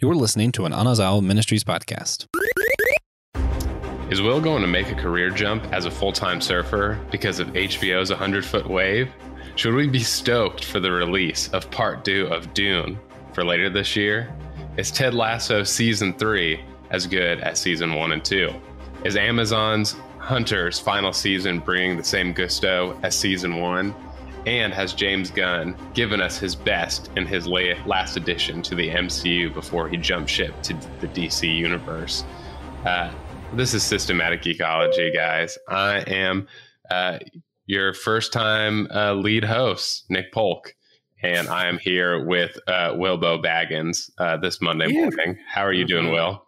You're listening to an Anazao Ministries podcast. Is Will going to make a career jump as a full-time surfer because of HBO's 100-Foot Wave? Should we be stoked for the release of Part 2 of Dune for later this year? Is Ted Lasso Season 3 as good as Season 1 and 2? Is Amazon's Hunter's final season bringing the same gusto as Season 1? And has James Gunn given us his best in his last addition to the MCU before he jumped ship to the DC universe? This is Systematic Geekology, guys. I am your first-time lead host, Nick Polk, and I am here with Wilbo Baggins this Monday morning. How are you doing, Will?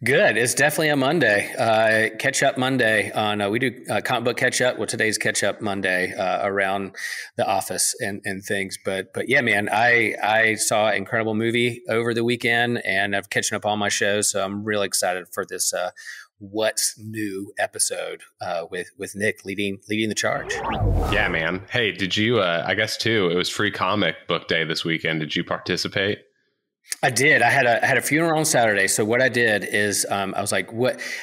Good. It's definitely a Monday. Catch up Monday on we do comic book catch up. Well, today's catch up Monday around the office and things. But yeah, man, I saw an incredible movie over the weekend, and I'm catching up on my shows. So I'm really excited for this What's New episode with Nick leading the charge. Yeah, man. Hey, did you? I guess too. It was Free Comic Book Day this weekend. Did you participate? I did. I had a funeral on Saturday. So what I did is I was like,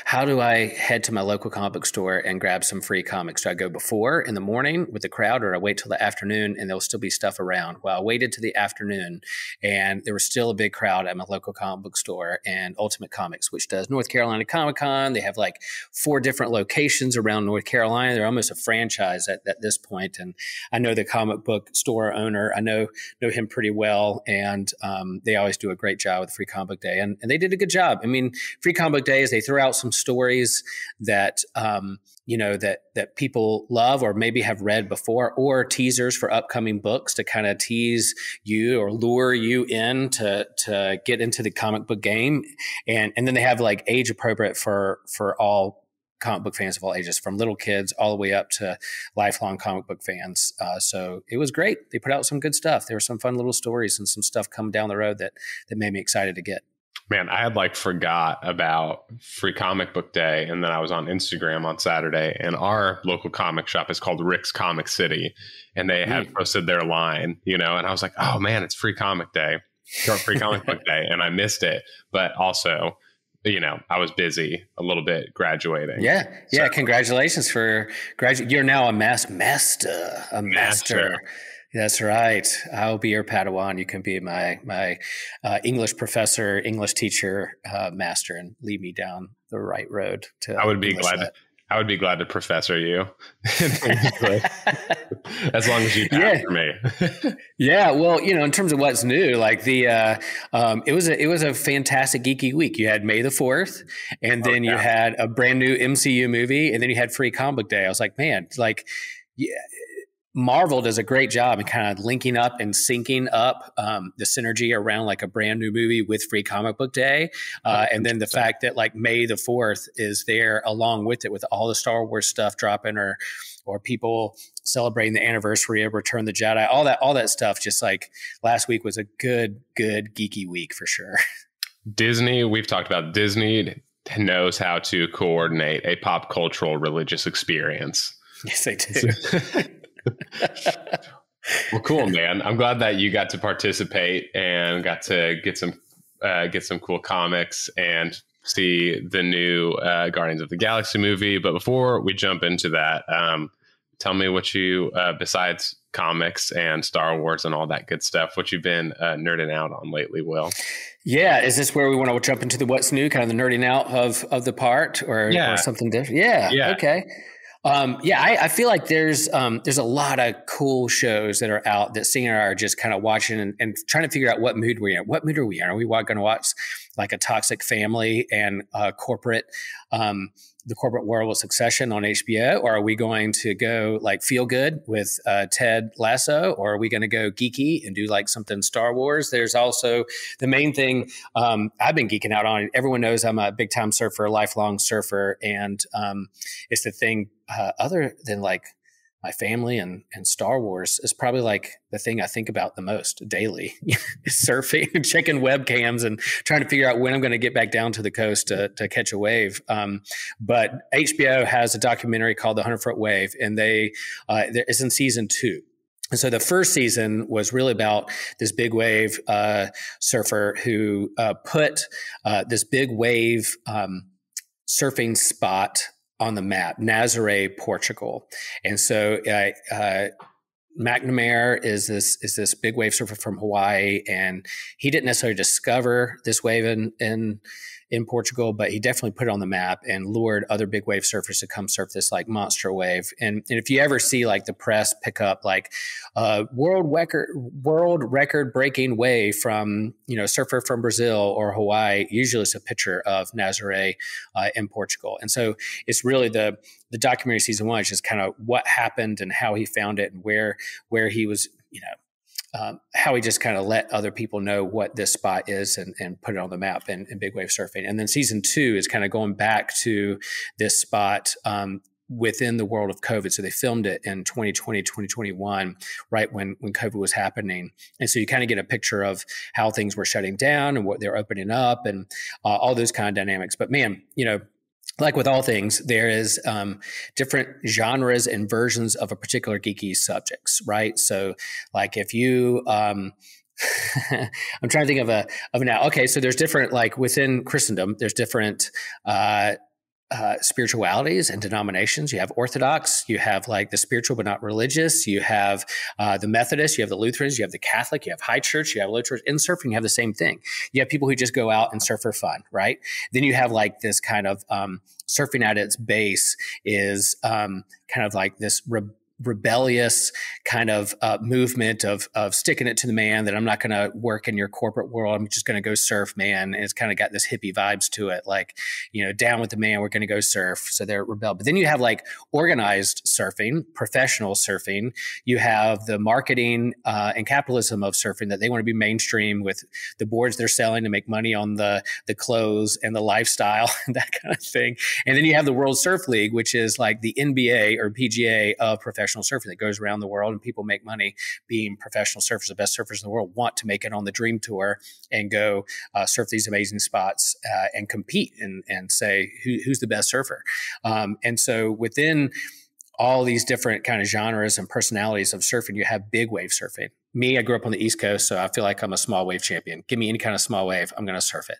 how do I head to my local comic book store and grab some free comics? Do I go before in the morning with the crowd, or I wait till the afternoon and there'll still be stuff around? Well, I waited to the afternoon, and there was still a big crowd at my local comic book store, and Ultimate Comics, which does North Carolina Comic Con. They have like 4 different locations around North Carolina. They're almost a franchise at this point. And I know the comic book store owner. I know him pretty well. And they always do a great job with Free Comic Book Day, and they did a good job. I mean, Free Comic Book Day is they throw out some stories that that people love or maybe have read before, or teasers for upcoming books to kind of tease you or lure you in to get into the comic book game, and then they have like age appropriate for all comic book fans of all ages, from little kids all the way up to lifelong comic book fans. So it was great. They put out some good stuff. There were some fun little stories and some stuff coming down the road that made me excited to get. Man, I had forgot about Free Comic Book Day, and then I was on Instagram on Saturday, and our local comic shop is called Rick's Comic City, and they had posted their line, and I was like, oh man, it's Free Comic Day, or Free Comic Book Day, and I missed it. But also, I was busy a little bit graduating. Yeah. So, congratulations for graduating. You're now a master. That's right. I'll be your Padawan. You can be my English professor, English teacher, master, and lead me down the right road to. I would be glad to professor you, as long as you pass for me. Yeah, well, in terms of what's new, like it was a fantastic geeky week. You had May the 4th, and then you had a brand new MCU movie, and then you had Free Comic Book Day. I was like, man, Marvel does a great job in kind of linking up and syncing up the synergy around like a brand new movie with Free Comic Book Day. And then the fact that like May the 4th is there along with it, with all the Star Wars stuff dropping, or people celebrating the anniversary of Return of the Jedi, all that stuff. Just like last week was a good geeky week for sure. Disney, we've talked about Disney knows how to coordinate a pop cultural religious experience. Yes, they do. Well, cool, man. I'm glad that you got to participate and got to get some cool comics and see the new Guardians of the Galaxy movie. But before we jump into that, tell me what you, besides comics and Star Wars and all that good stuff, what you've been nerding out on lately, Will. Yeah. Is this where we want to jump into the what's new, kind of the nerding out of the part, or something different? Yeah. Okay. I feel like there's a lot of cool shows that are out that Singer and I are just kind of watching and trying to figure out what mood we're in. What mood are we in? Are we going to watch like a toxic family and the corporate world with Succession on HBO? Or are we going to go like feel good with Ted Lasso? Or are we going to go geeky and do like something Star Wars? There's also the main thing I've been geeking out on. Everyone knows I'm a big time surfer, lifelong surfer. And it's the thing other than like my family and Star Wars is probably like the thing I think about the most daily. Surfing and checking webcams and trying to figure out when I'm going to get back down to the coast to catch a wave. But HBO has a documentary called The 100-Foot Wave, and it's in season 2. And so the first season was really about this big wave surfer who put this big wave surfing spot on the map, Nazaré, Portugal. And so McNamara is this big wave surfer from Hawaii, and he didn't necessarily discover this wave in Portugal, but he definitely put it on the map and lured other big wave surfers to come surf this like monster wave. And if you ever see like the press pick up like world record breaking wave from, you know, surfer from Brazil or Hawaii, usually it's a picture of Nazaré in Portugal. And so it's really the documentary season 1 is just kind of what happened and how he found it and where he was, you know, how he just kind of let other people know what this spot is and put it on the map in big wave surfing. And then season 2 is kind of going back to this spot within the world of COVID. So they filmed it in 2020, 2021, right when COVID was happening. And so you kind of get a picture of how things were shutting down and what they're opening up and all those kind of dynamics. But man, you know, like with all things, there is different genres and versions of a particular geeky subjects, right? So like if you, I'm trying to think of now. Okay, so there's different, like within Christendom, there's different spiritualities and denominations. You have Orthodox, you have like the spiritual but not religious, you have the Methodists, you have the Lutherans, you have the Catholic, you have High Church, you have Low Church. In surfing, you have the same thing. You have people who just go out and surf for fun, right? Then you have like this kind of surfing at its base is kind of like this rebellious kind of movement of sticking it to the man, that I'm not going to work in your corporate world. I'm just going to go surf, man. And it's kind of got this hippie vibes to it. Like, you know, down with the man, we're going to go surf. So they're rebel. But then you have like organized surfing, professional surfing. You have the marketing and capitalism of surfing, that they want to be mainstream with the boards they're selling to make money on the clothes and the lifestyle and that kind of thing. And then you have the World Surf League, which is like the NBA or PGA of professional surfing that goes around the world, and people make money being professional surfers. The best surfers in the world want to make it on the dream tour and go surf these amazing spots and compete and say who's the best surfer. And so within all these different kind of genres and personalities of surfing, you have big wave surfing. Me, I grew up on the East Coast, so I feel like I'm a small wave champion. Give me any kind of small wave, I'm going to surf it.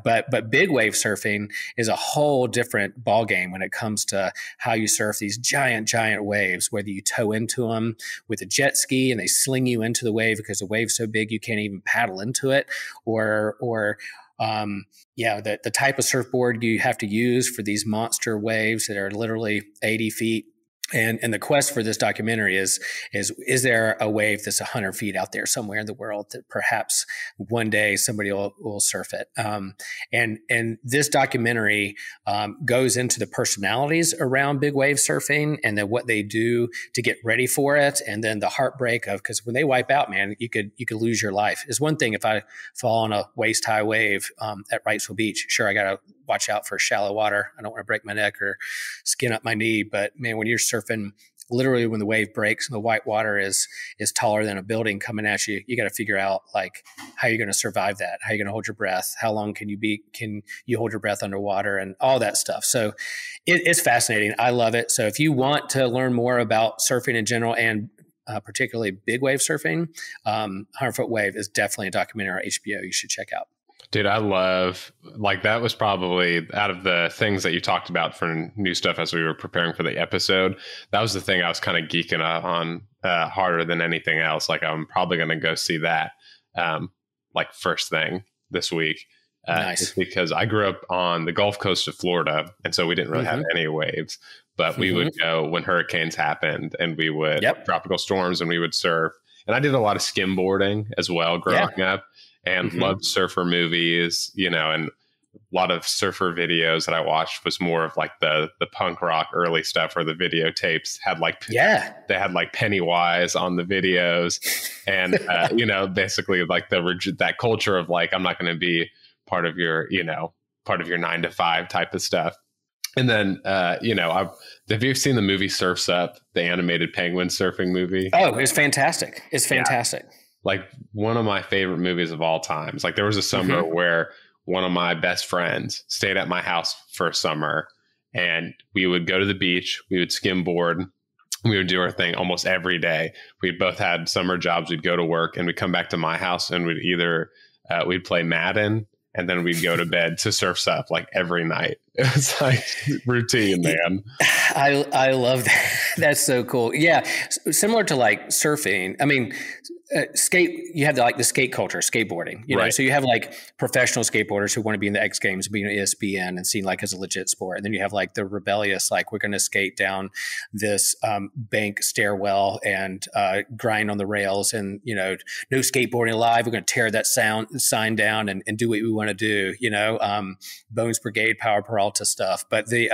But big wave surfing is a whole different ballgame when it comes to how you surf these giant waves, whether you tow into them with a jet ski and they sling you into the wave because the wave's so big you can't even paddle into it, or the type of surfboard you have to use for these monster waves that are literally 80 feet. And the quest for this documentary is there a wave that's 100 feet out there somewhere in the world that perhaps one day somebody will surf it? And this documentary goes into the personalities around big wave surfing and then what they do to get ready for it, and then the heartbreak of, because when they wipe out, man, you could lose your life. It's one thing if I fall on a waist high wave at Wrightsville Beach. Sure, I got to watch out for shallow water. I don't want to break my neck or skin up my knee. But man, when you're surfing, literally when the wave breaks and the white water is taller than a building coming at you, you got to figure out like how you're going to survive that. How you're going to hold your breath. How long can you hold your breath underwater and all that stuff. So it's fascinating. I love it. So if you want to learn more about surfing in general and particularly big wave surfing, 100 Foot Wave is definitely a documentary on HBO you should check out. Dude, I love, like, that was probably out of the things that you talked about for new stuff as we were preparing for the episode. That was the thing I was kind of geeking out on harder than anything else. Like, I'm probably going to go see that like first thing this week. Nice. Because I grew up on the Gulf Coast of Florida. And so we didn't really have any waves, but we would go when hurricanes happened, and we would tropical storms, and we would surf. And I did a lot of skimboarding as well growing up. And loved surfer movies, you know, and a lot of surfer videos that I watched was more of like the punk rock early stuff, where the videotapes had like, they had like Pennywise on the videos, and, you know, basically like that culture of like, I'm not going to be part of your 9 to 5 type of stuff. And then, you know, have you seen the movie Surf's Up, the animated penguin surfing movie? Oh, it's fantastic. It's fantastic. Yeah. Like one of my favorite movies of all time. It's like there was a summer where one of my best friends stayed at my house for a summer, and we would go to the beach, we would skimboard, we would do our thing almost every day. We both had summer jobs. We'd go to work and we'd come back to my house and we'd either we'd play Madden and then we'd go to bed to Surf's Up like every night. It was like routine, man. I love that. That's so cool. Yeah, similar to like surfing. I mean, you have the skate culture, skateboarding, you know, Right. so you have like professional skateboarders who want to be in the X Games, be in ESPN and seen like as a legit sport. And then you have like the rebellious, like we're going to skate down this bank stairwell and grind on the rails and, you know, no skateboarding alive. We're going to tear that sign down and do what we want to do, you know, Bones Brigade, Power Peralta stuff. But the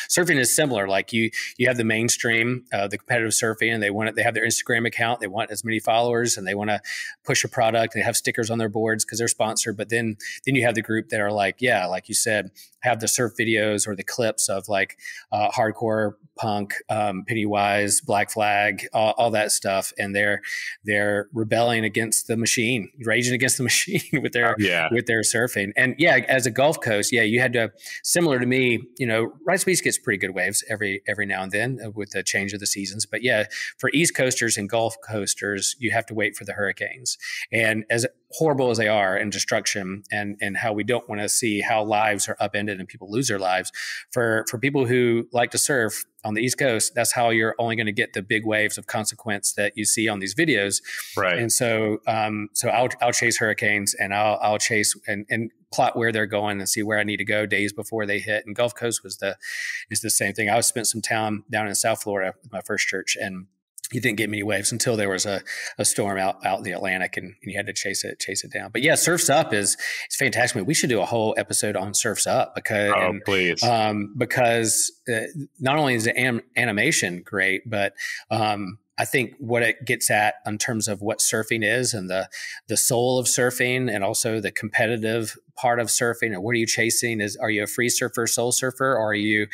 surfing is similar. Like you have the mainstream, the competitive surfing, and they have their Instagram account. They want as many followers and they want to push a product. They have stickers on their boards because they're sponsored. But then you have the group that are like, yeah, like you said, have the surf videos or the clips of like hardcore punk, Pennywise, Black Flag, all that stuff, and they're rebelling against the machine, raging against the machine with their surfing. And yeah, as a Gulf Coast, yeah, you had to, similar to me, you know, Rice Beach gets pretty good waves every now and then with the change of the seasons. But yeah, for East Coasters and Gulf Coasters, you have to wait for the hurricanes. And as horrible as they are and destruction and how we don't want to see how lives are upended and people lose their lives, for people who like to surf on the East Coast, that's how you're only going to get the big waves of consequence that you see on these videos. Right. And so I'll chase hurricanes and I'll chase and plot where they're going and see where I need to go days before they hit. And Gulf Coast is the same thing. I spent some time down in South Florida with my first church, and you didn't get many waves until there was a storm out in the Atlantic and you had to chase it down. But yeah, Surf's Up is fantastic. We should do a whole episode on Surf's Up Please. Because not only is the animation great, but I think what it gets at in terms of what surfing is and the soul of surfing and also the competitive part of surfing, and what are you chasing? Are you a free surfer, soul surfer, or are you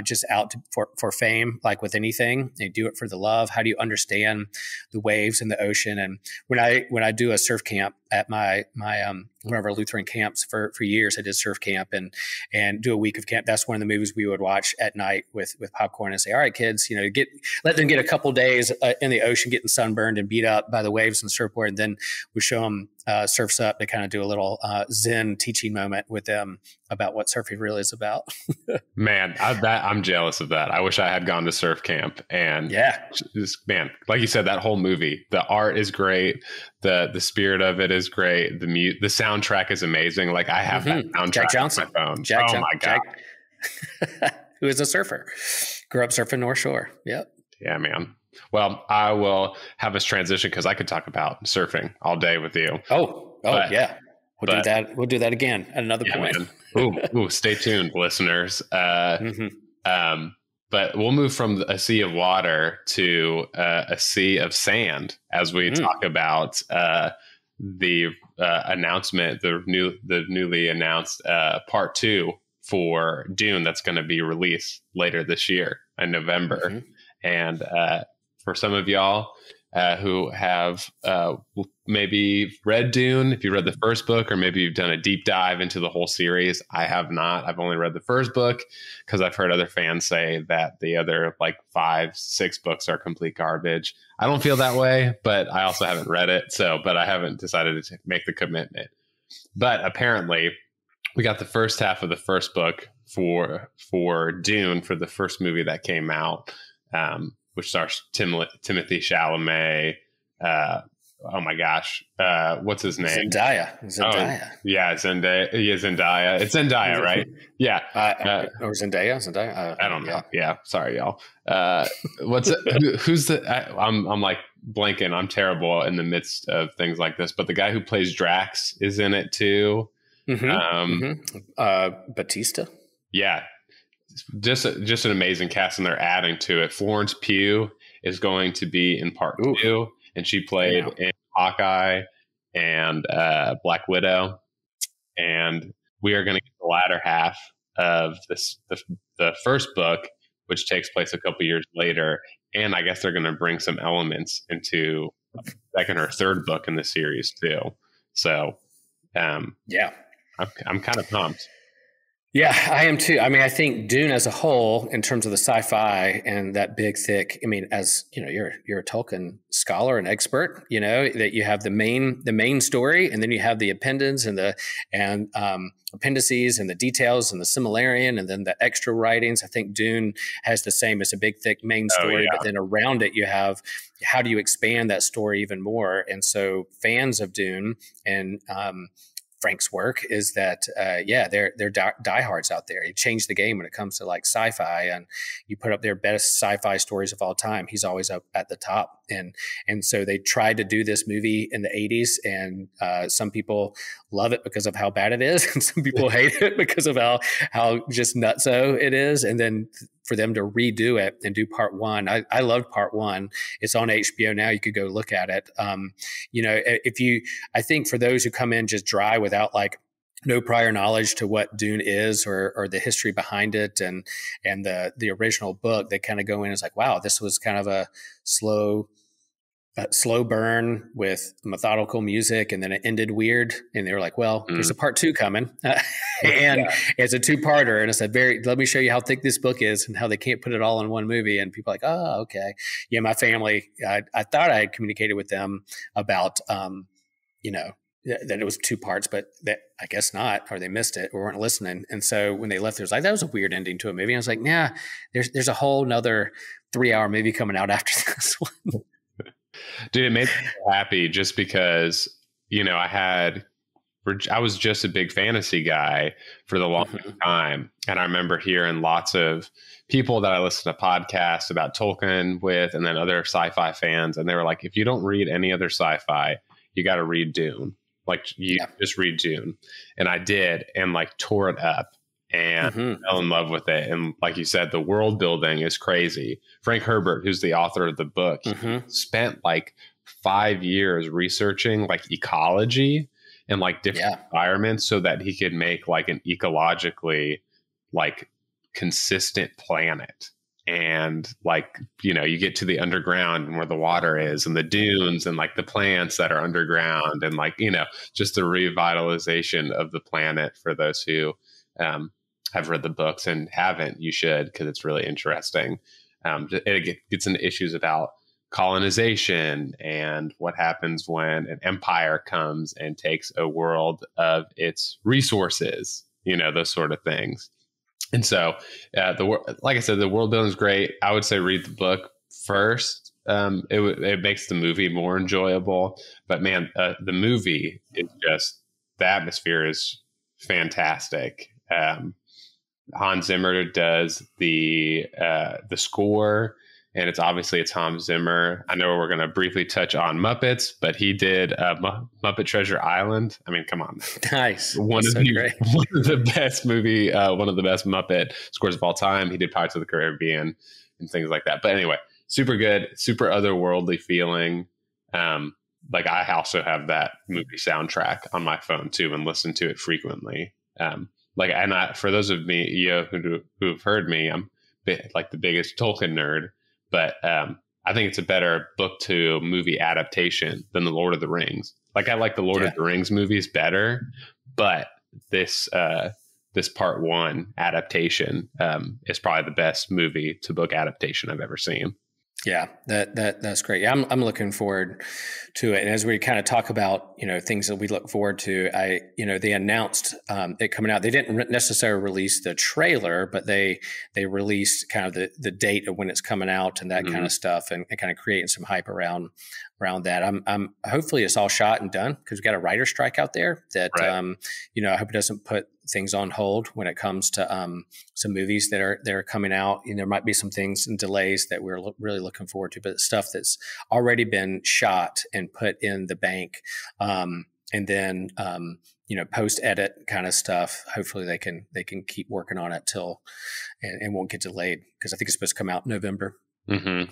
just out for fame, like with anything? You do it for the love. How do you understand the waves and the ocean? And when I do a surf camp at my one of our Lutheran camps for years, I did surf camp and do a week of camp. That's one of the movies we would watch at night with popcorn and say, all right, kids, you know, let them get a couple days in the ocean, getting sunburned and beat up by the waves and surfboard. And then we show them Surf's Up to kind of do a little Zen teaching moment with them about what surfing really is about. Man, I'm jealous of that. I wish I had gone to surf camp. And man, like you said, that whole movie, the art is great. The spirit of it is great. The soundtrack is amazing. Like I have that soundtrack Jack Johnson. on my phone. My God. Who is a surfer. Grew up surfing North Shore. Yep. Yeah, man. Well, I will have us transition because I could talk about surfing all day with you. Yeah. We'll do that again at another point. Ooh, stay tuned, listeners. But we'll move from a sea of water to a sea of sand as we talk about the announcement, the newly announced part 2 for Dune that's going to be released later this year in November. And for some of y'all who have maybe read Dune, if you read the first book, or maybe you've done a deep dive into the whole series. I have not. I've only read the first book because I've heard other fans say that the other like 5-6 books are complete garbage. I don't feel that way, but I also haven't read it. But I haven't decided to make the commitment. But apparently we got the first half of the first book for Dune, for the first movie that came out, which stars Timothy Chalamet. Oh my gosh, what's his name? Zendaya. Oh, yeah, Zendaya. Yeah, Zendaya. It's Zendaya, right? Yeah. Or Zendaya. I don't know. Yeah. Sorry, y'all. What's it? Who's the? I'm like blanking. I'm terrible in the midst of things like this. But the guy who plays Drax is in it too. Batista. Yeah. Just an amazing cast, and they're adding to it. Florence Pugh is going to be in part 2, and she played in Hawkeye and Black Widow. And we are going to get the latter half of the first book, which takes place a couple years later. And I guess they're going to bring some elements into second or third book in the series too. So, I'm kind of pumped. Yeah, I am too. I mean, I think Dune as a whole, in terms of the sci-fi and that big, thick. I mean, as you know, you're a Tolkien scholar and expert. You know that you have the main story, and then you have the appendix and the and appendices and the details and the similarian, and then the extra writings. I think Dune has the same as a big, thick main Oh story, but yeah. then around it you have how do you expand that story even more? And so, fans of Dune and Frank's work is that they're diehards out there. He changed the game when it comes to like sci-fi, and you put up their best sci-fi stories of all time. He's always up at the top, and so they tried to do this movie in the '80s, and some people love it because of how bad it is, and some people hate it because of how just nutso it is, and then for them to redo it and do part one. I loved part one. It's on HBO now. You could go look at it. I think for those who come in just dry without like no prior knowledge to what Dune is or the history behind it and the original book, they kind of go in as like, wow, this was kind of a slow burn with methodical music, and then it ended weird. And they were like, well, there's a part two coming. And it's a two-parter. And it's let me show you how thick this book is and how they can't put it all in one movie. And people are like, oh, okay. Yeah, my family, I thought I had communicated with them about, that it was two parts, but that I guess not, or they missed it or weren't listening. And so when they left, it was like, that was a weird ending to a movie. And I was like, yeah, there's a whole nother 3-hour movie coming out after this one. Dude, it made me happy just because, I was just a big fantasy guy for the longest time. And I remember hearing lots of people that I listened to podcasts about Tolkien with, and then other sci-fi fans. And they were like, if you don't read any other sci-fi, you got to read Dune. Like just read Dune. And I did, and like tore it up and fell in love with it. And like you said, the world building is crazy. Frank Herbert, who's the author of the book, spent like 5 years researching like ecology and like different environments so that he could make like an ecologically like consistent planet. And like, you get to the underground and where the water is and the dunes and like the plants that are underground and like, just the revitalization of the planet. For those who have read the books and haven't, you should, because it's really interesting. It gets into issues about colonization and what happens when an empire comes and takes a world of its resources, those sort of things. And so, like I said, the world building is great. I would say read the book first. It makes the movie more enjoyable. But man, the movie is just, the atmosphere is fantastic. Hans Zimmer does the score. And it's Hans Zimmer. I know we're going to briefly touch on Muppets, but he did Muppet Treasure Island. I mean, come on. Nice. One of the best one of the best Muppet scores of all time. He did Pirates of the Caribbean and things like that. But anyway, super good, super otherworldly feeling. Like I also have that movie soundtrack on my phone too and listen to it frequently. For those of me who've heard me, I'm like the biggest Tolkien nerd. But I think it's a better book to movie adaptation than the Lord of the Rings. Like I like the Lord of the Rings movies better, but this part one adaptation is probably the best movie to book adaptation I've ever seen. Yeah, that's great. Yeah, I'm looking forward to it. And as we kind of talk about, things that we look forward to, they announced it coming out. They didn't necessarily release the trailer, but they released kind of the date of when it's coming out and that kind of stuff, and kind of creating some hype around that. I'm hopefully it's all shot and done, because we've got a writer's strike out there that, I hope it doesn't put things on hold when it comes to some movies that are coming out. There might be some things and delays that we're really looking forward to, but stuff that's already been shot and put in the bank, and then post edit kind of stuff. Hopefully they can keep working on it till and won't get delayed, because I think it's supposed to come out in November.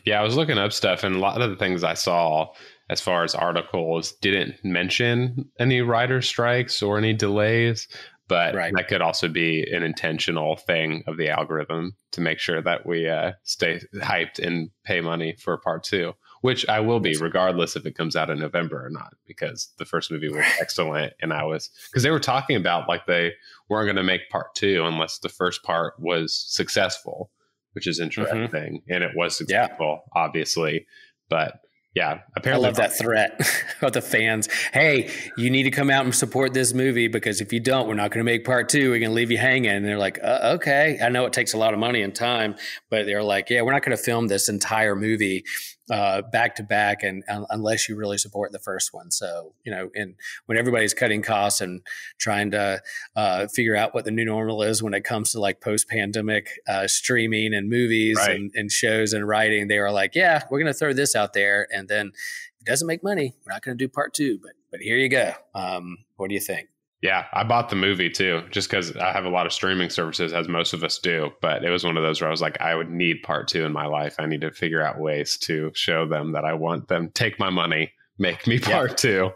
Yeah, I was looking up stuff, and a lot of the things I saw as far as articles didn't mention any writer strikes or any delays. But that could also be an intentional thing of the algorithm to make sure that we stay hyped and pay money for part two. which I will be regardless if it comes out in November or not, because the first movie was excellent. And because they were talking about like they weren't going to make part two unless the first part was successful, which is interesting. And it was successful, obviously. But yeah, apparently. I love that threat of the fans. Hey, you need to come out and support this movie, because if you don't, we're not going to make part two. We're going to leave you hanging. And they're like, okay. I know it takes a lot of money and time, but they're like, yeah, we're not going to film this entire movie back to back, and unless you really support the first one. So, and when everybody's cutting costs and trying to figure out what the new normal is when it comes to like post-pandemic streaming and movies and shows and writing, they were like, yeah, we're going to throw this out there, and then if it doesn't make money, we're not going to do part two, but here you go. What do you think? Yeah, I bought the movie too, just because I have a lot of streaming services, as most of us do. But it was one of those where I was like, I would need part two in my life. I need to figure out ways to show them that I want them. Take my money, make me part two.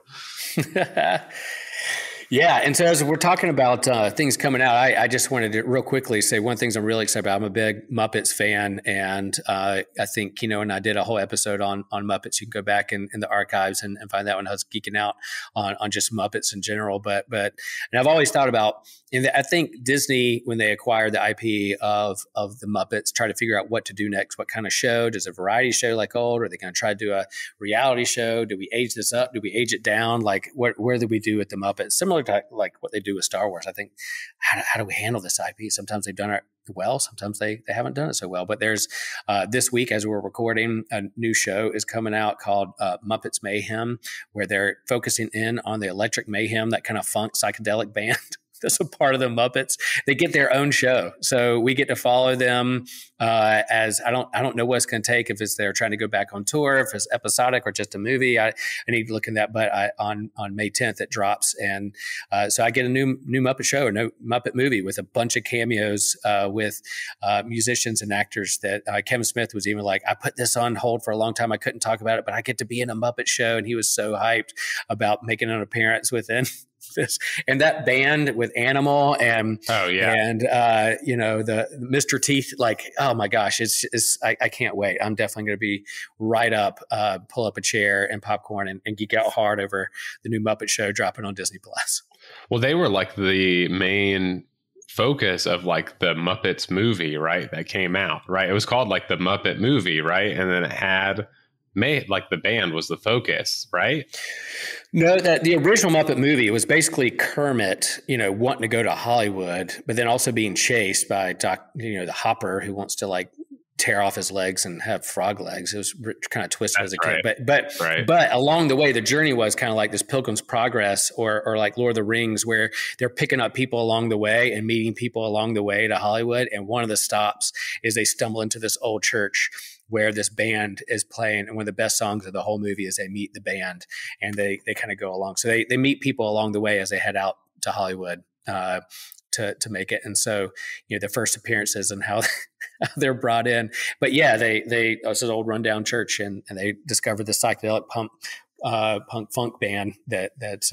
Yeah. And so as we're talking about things coming out, I just wanted to real quickly say one thing I'm really excited about. I'm a big Muppets fan. And I think Kino and I did a whole episode on Muppets. You can go back in the archives and find that when I was geeking out on just Muppets in general. But and I've always thought about, and I think Disney, when they acquired the IP of the Muppets, try to figure out what to do next. What kind of show? Does a variety show like old? Or are they going to try to do a reality show? Do we age this up? Do we age it down? Like where do we do with the Muppets? Similar to like what they do with Star Wars. I think, how do we handle this IP? Sometimes they've done it well. Sometimes they haven't done it so well. But there's this week, as we're recording, a new show is coming out called Muppets Mayhem, where they're focusing in on the Electric Mayhem, that kind of funk psychedelic band. That's a part of the Muppets. They get their own show, so we get to follow them. As I don't know what it's going to take, if it's they're trying to go back on tour, if it's episodic or just a movie. I need to look in that. But on May 10th it drops, and so I get a new Muppet show, a new Muppet movie with a bunch of cameos with musicians and actors. That Kevin Smith was even like, I put this on hold for a long time. I couldn't talk about it, but I get to be in a Muppet show, and he was so hyped about making an appearance within this. And that band with Animal and the Mr. Teeth, like, oh my gosh, I can't wait. I'm definitely going to be right up, pull up a chair and popcorn and geek out hard over the new Muppet show dropping on Disney Plus. Well, they were like the main focus of like the Muppets movie, right? That came out, right? It was called like the Muppet movie, right? And then it had like the band was the focus, right? No, that the original Muppet movie was basically Kermit, wanting to go to Hollywood, but then also being chased by the Hopper, who wants to like tear off his legs and have frog legs. It was kind of twisted as a kid, but along the way, the journey was kind of like this Pilgrim's Progress or like Lord of the Rings, where they're picking up people along the way and meeting people along the way to Hollywood. And one of the stops is they stumble into this old church where this band is playing. And one of the best songs of the whole movie is they meet the band, and they kind of go along. So they meet people along the way as they head out to Hollywood to make it. And so, the first appearances and how they're brought in. But yeah, it's an old rundown church, and they discovered the psychedelic punk funk band that's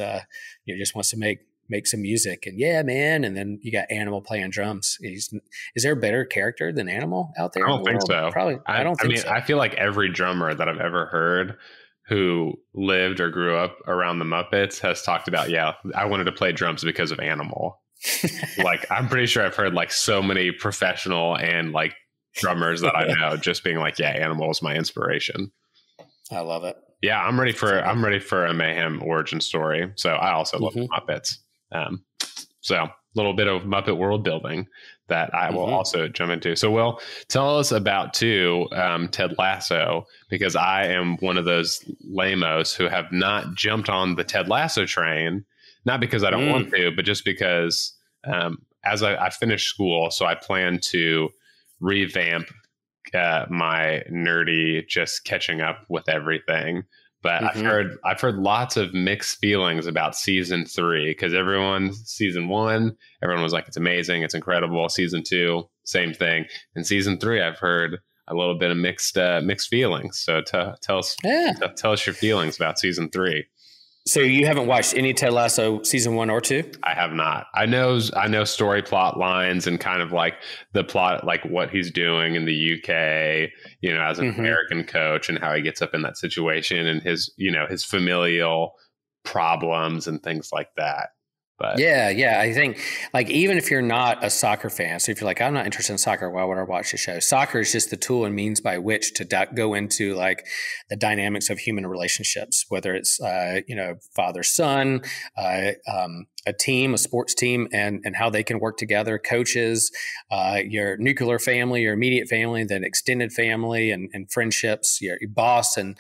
just wants to make some music. And yeah, man. And then you got Animal playing drums. Is there a better character than Animal out there? I don't think so. Probably. I don't think so. I feel like every drummer that I've ever heard who lived or grew up around the Muppets has talked about, I wanted to play drums because of Animal. Like, I'm pretty sure I've heard like so many professional and like drummers that I know just being like, Animal is my inspiration. I love it. Yeah, I'm ready for a Mayhem origin story. So I also love the Muppets. So a little bit of Muppet world building that I will also jump into. So, Will, tell us about Ted Lasso, because I am one of those lamos who have not jumped on the Ted Lasso train, not because I don't want to, but just because as I finish school, so I plan to revamp my nerdy, just catching up with everything. But I've heard lots of mixed feelings about season 3, because season 1, everyone was like, it's amazing, it's incredible. Season 2, same thing. And season 3, I've heard a little bit of mixed feelings. So tell us your feelings about season 3. So you haven't watched any Ted Lasso season 1 or 2? I have not. I know story plot lines and kind of like the plot, like what he's doing in the UK, as an American coach and how he gets up in that situation and his familial problems and things like that. But Yeah. I think like even if you're not a soccer fan, so if you're like, I'm not interested in soccer, why would I watch the show? Soccer is just the tool and means by which to go into like the dynamics of human relationships, whether it's father son, a team, a sports team, and how they can work together, coaches, your nuclear family, your immediate family, then extended family and friendships, your boss and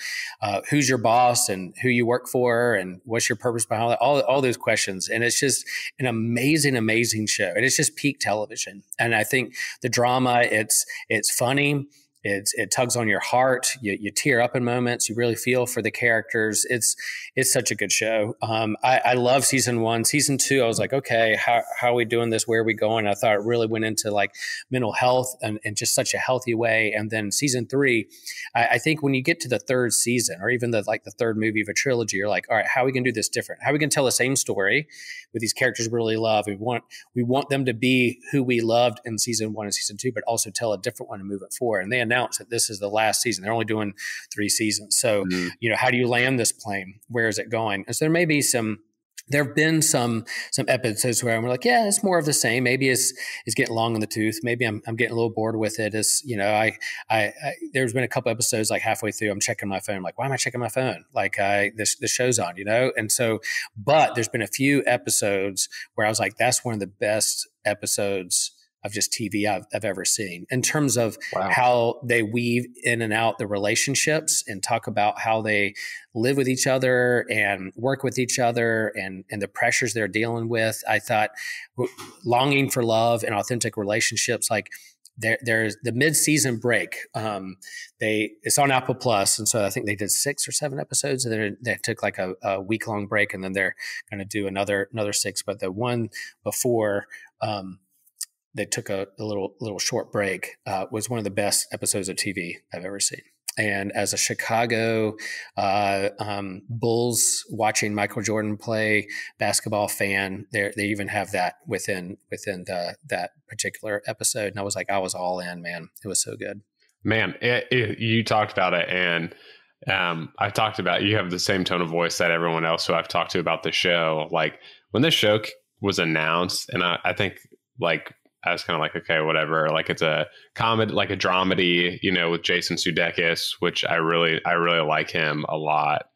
who's your boss and who you work for and what's your purpose behind all those questions. And it's just an amazing show. And it's just peak television. And I think the drama, it's funny. It tugs on your heart. You tear up in moments. You really feel for the characters. It's such a good show. I love season 1. Season 2, I was like, okay, how are we doing this? Where are we going? I thought it really went into like mental health and just such a healthy way. And then season 3, I think when you get to the third season or even the third movie of a trilogy, you're like, all right, how are we going to do this different? How are we going to tell the same story with these characters we really love? We want them to be who we loved in season 1 and season 2, but also tell a different one and move it forward. And they announced that this is the last season. They're only doing 3 seasons. So, how do you land this plane? Where is it going? And so there have been some episodes where I'm like, yeah, it's more of the same. Maybe it's getting long in the tooth. Maybe I'm getting a little bored with it. There's been a couple episodes like halfway through, I'm checking my phone. I'm like, why am I checking my phone? Like the show's on, And so, but there's been a few episodes where I was like, that's one of the best episodes of just TV I've ever seen in terms of how they weave in and out the relationships and talk about how they live with each other and work with each other and the pressures they're dealing with. I thought longing for love and authentic relationships, like there's the mid-season break. It's on Apple Plus. And so I think they did 6 or 7 episodes and then they took like a week-long break and then they're going to do another 6. But the one before, they took a little short break, was one of the best episodes of TV I've ever seen. And as a Chicago Bulls watching Michael Jordan play basketball fan, they even have that within that particular episode. And I was like, I was all in, man. It was so good. Man, you talked about it, and I've talked about, you have the same tone of voice that everyone else who I've talked to about the show. Like when this show was announced, and I think like, I was kind of like, okay, whatever. Like it's a comedy, like a dramedy, with Jason Sudeikis, which I really like him a lot.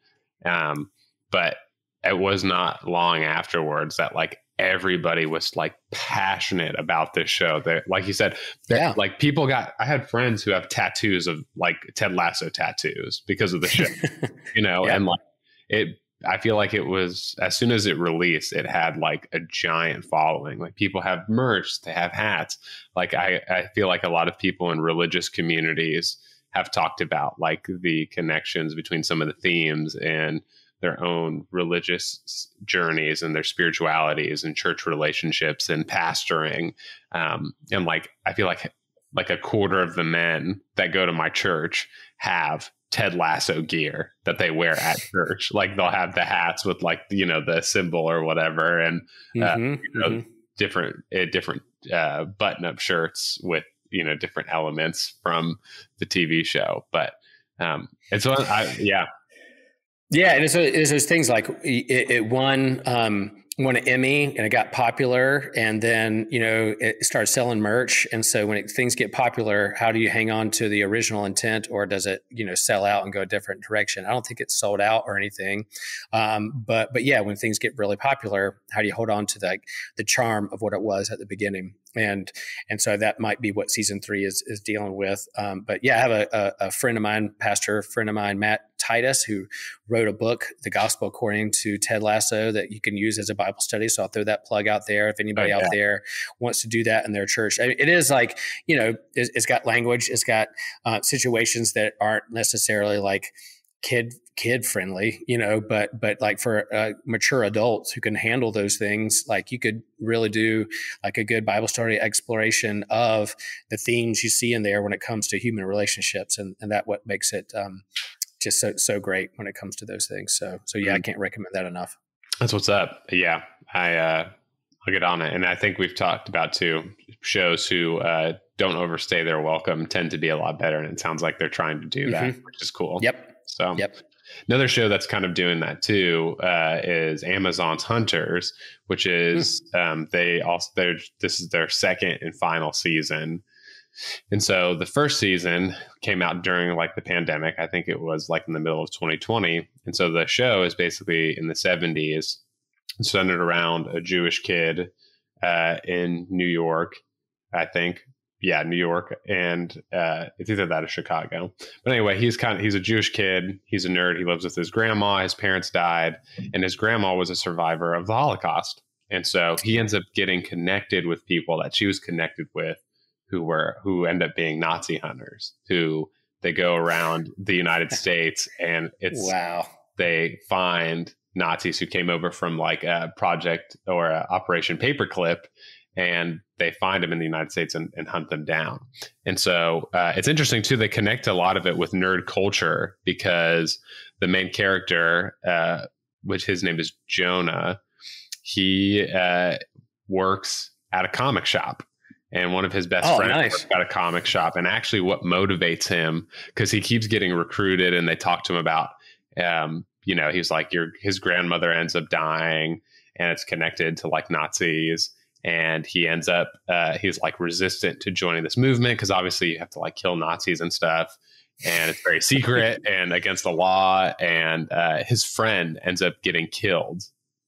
But it was not long afterwards that like everybody was like passionate about this show. That, like you said, like I had friends who have tattoos of like Ted Lasso tattoos because of the show, and like I feel like it was, as soon as it released, it had like a giant following. Like people have merch, they have hats. Like I feel like a lot of people in religious communities have talked about like the connections between some of the themes and their own religious journeys and their spiritualities and church relationships and pastoring. And like, I feel like a quarter of the men that go to my church have Ted Lasso gear that they wear at church. Like they'll have the hats with like, the symbol or whatever. And, different button up shirts with, different elements from the TV show. But, it's one, yeah. Yeah. And it's those things like it won an Emmy and it got popular and then, it started selling merch. And so when things get popular, how do you hang on to the original intent or does it, sell out and go a different direction? I don't think it's sold out or anything. But yeah, when things get really popular, how do you hold on to the charm of what it was at the beginning? And so that might be what season 3 is dealing with. But yeah, I have a friend of mine, pastor friend of mine, Matt Titus, who wrote a book, The Gospel According to Ted Lasso, that you can use as a Bible study. So I'll throw that plug out there. If anybody out there wants to do that in their church, I mean, it is like, it's got language, it's got situations that aren't necessarily like kid friendly, but like for mature adults who can handle those things, like you could really do like a good Bible study exploration of the themes you see in there when it comes to human relationships. And that what makes it just so great when it comes to those things. So yeah, I can't recommend that enough. That's what's up. Yeah, I'll get on it. And I think we've talked about too, shows who don't overstay their welcome tend to be a lot better. And it sounds like they're trying to do that, which is cool. Yep. So another show that's kind of doing that too is Amazon's Hunters, which is this is their second and final season. And so the first season came out during like the pandemic. I think it was like in the middle of 2020. And so the show is basically in the 70s, centered around a Jewish kid in New York, I think. Yeah, New York. And it's either that or Chicago. But anyway, he's a Jewish kid. He's a nerd. He lives with his grandma. His parents died. And his grandma was a survivor of the Holocaust. And so he ends up getting connected with people that she was connected with who end up being Nazi hunters, who they go around the United States, and they find Nazis who came over from like a project or a Operation Paperclip, and they find them in the United States and hunt them down. And so it's interesting too, they connect a lot of it with nerd culture, because the main character, which his name is Jonah, he works at a comic shop. And one of his best friends works at a comic shop. And actually what motivates him, because he keeps getting recruited, and they talk to him about, he's like, his grandmother ends up dying, and it's connected to like Nazis. And he ends up, he's like resistant to joining this movement, because obviously you have to like kill Nazis and stuff. And it's very secret and against the law. And his friend ends up getting killed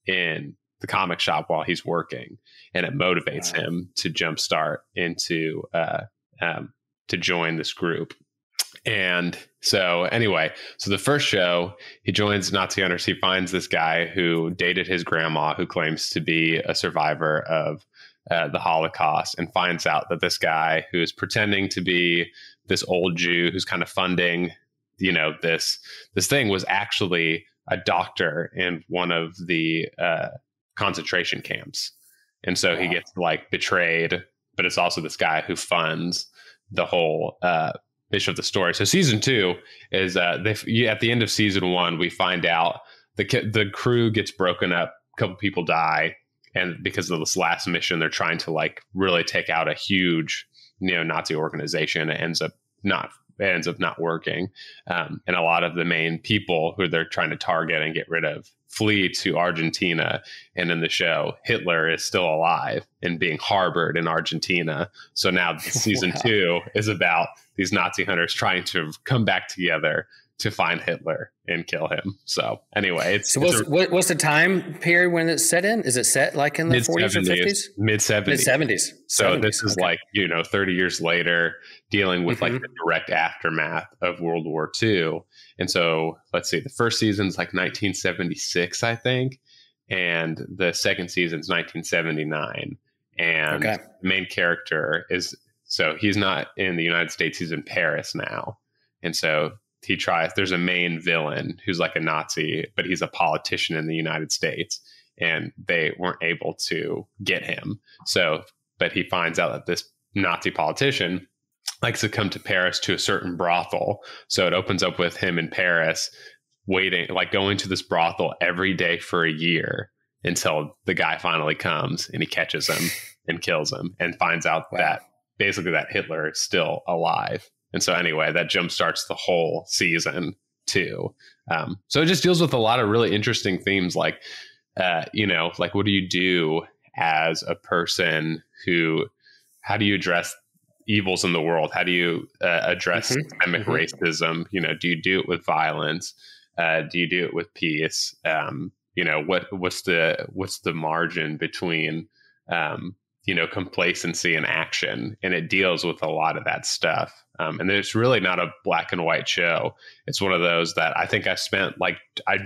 in the comic shop while he's working, and it motivates him to jumpstart into to join this group. And so anyway, so the first show, he joins Nazi Hunters. He finds this guy who dated his grandma, who claims to be a survivor of the Holocaust, and finds out that this guy who is pretending to be this old Jew who's kind of funding, this thing, was actually a doctor in one of the concentration camps. And so he gets like betrayed, but it's also this guy who funds the whole mission of the story. So season 2 is at the end of season 1, we find out the crew gets broken up, a couple people die, and because of this last mission, they're trying to like really take out a huge neo-Nazi organization. It ends up not working, and a lot of the main people who they're trying to target and get rid of flee to Argentina. And in the show, Hitler is still alive and being harbored in Argentina. So now season 2 is about these Nazi hunters trying to come back together to find Hitler and kill him. So anyway, what's the time period when it's set in? Is it set like in the 40s or 50s? Mid-70s. So this is like, 30 years later, dealing with like the direct aftermath of World War II. And so let's see, the first season's like 1976, I think. And the second season's 1979. And the main character he's not in the United States, he's in Paris now. And so there's a main villain who's like a Nazi, but he's a politician in the United States, and they weren't able to get him. So, but he finds out that this Nazi politician likes to come to Paris to a certain brothel. So it opens up with him in Paris, going to this brothel every day for a year until the guy finally comes and he catches him and kills him, and finds out that basically that Hitler is still alive. And so anyway, that jumpstarts the whole season too. So it just deals with a lot of really interesting themes, like, like what do you do as a person how do you address evils in the world? How do you address systemic racism? Do you do it with violence? Do you do it with peace? What's the margin between, complacency and action? And it deals with a lot of that stuff. And it's really not a black and white show. It's one of those that I think I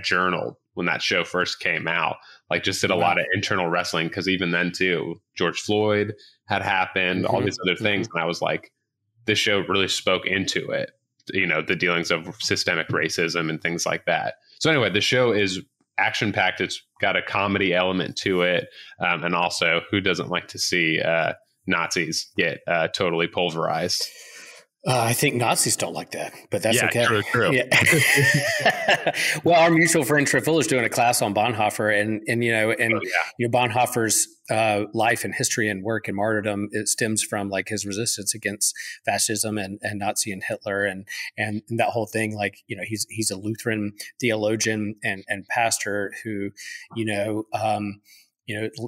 journaled when that show first came out, like just did a lot of internal wrestling. Cause even then too, George Floyd had happened, all these other things. And I was like, this show really spoke into it, the dealings of systemic racism and things like that. So anyway, the show is action packed. It's got a comedy element to it. And also, who doesn't like to see Nazis get totally pulverized? I think Nazis don't like that, but that's okay. True. Yeah. Well, our mutual friend Trifil is doing a class on Bonhoeffer, and Bonhoeffer's life and history and work and martyrdom, it stems from like his resistance against fascism and Nazi and Hitler and that whole thing. Like, he's a Lutheran theologian and pastor who,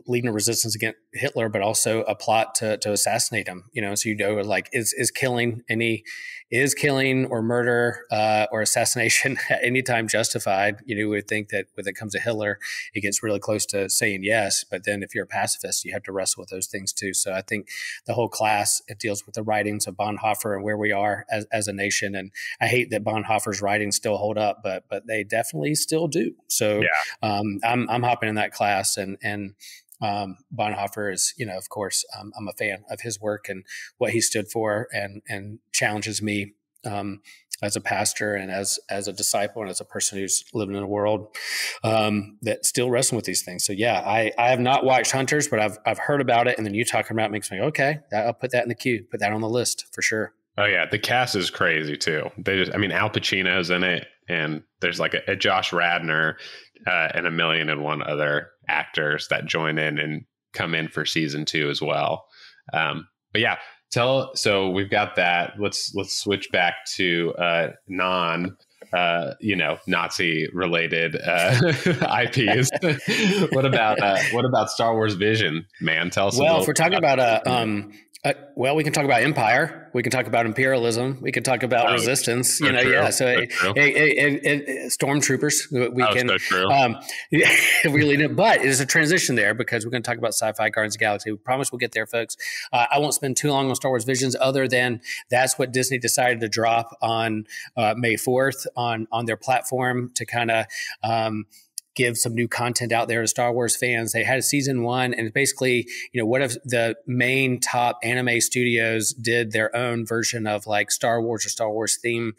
leading a resistance against Hitler, but also a plot to assassinate him. So like is killing or murder or assassination at any time justified? You would think that when it comes to Hitler, it gets really close to saying yes. But then if you're a pacifist, you have to wrestle with those things too. So I think the whole class, it deals with the writings of Bonhoeffer and where we are as a nation. And I hate that Bonhoeffer's writings still hold up, but they definitely still do. So I'm hopping in that class and Bonhoeffer is, of course, I'm a fan of his work and what he stood for and challenges me as a pastor and as a disciple and as a person who's living in a world that still wrestling with these things. So I have not watched Hunters, but I've heard about it, and then you talking about it makes me okay. I'll put that in the queue, put that on the list for sure. Oh yeah, the cast is crazy too. Al Pacino's in it, and there's like a Josh Radnor and 1,000,001 other actors that join in and come in for season 2 as well. But yeah, so we've got that. Let's switch back to Nazi related IPs. What about Star Wars Vision, man? Tell us. Well, if we're talking about we can talk about empire. We can talk about imperialism. We can talk about resistance. True. Yeah. So, stormtroopers. We can. So true. Really, but there's a transition there because we're going to talk about sci-fi Guardians of the Galaxy. We promise we'll get there, folks. I won't spend too long on Star Wars Visions, other than that's what Disney decided to drop on May 4th on their platform to kind of give some new content out there to Star Wars fans. They had a season 1, and basically, what if the main top anime studios did their own version of like Star Wars or Star Wars theme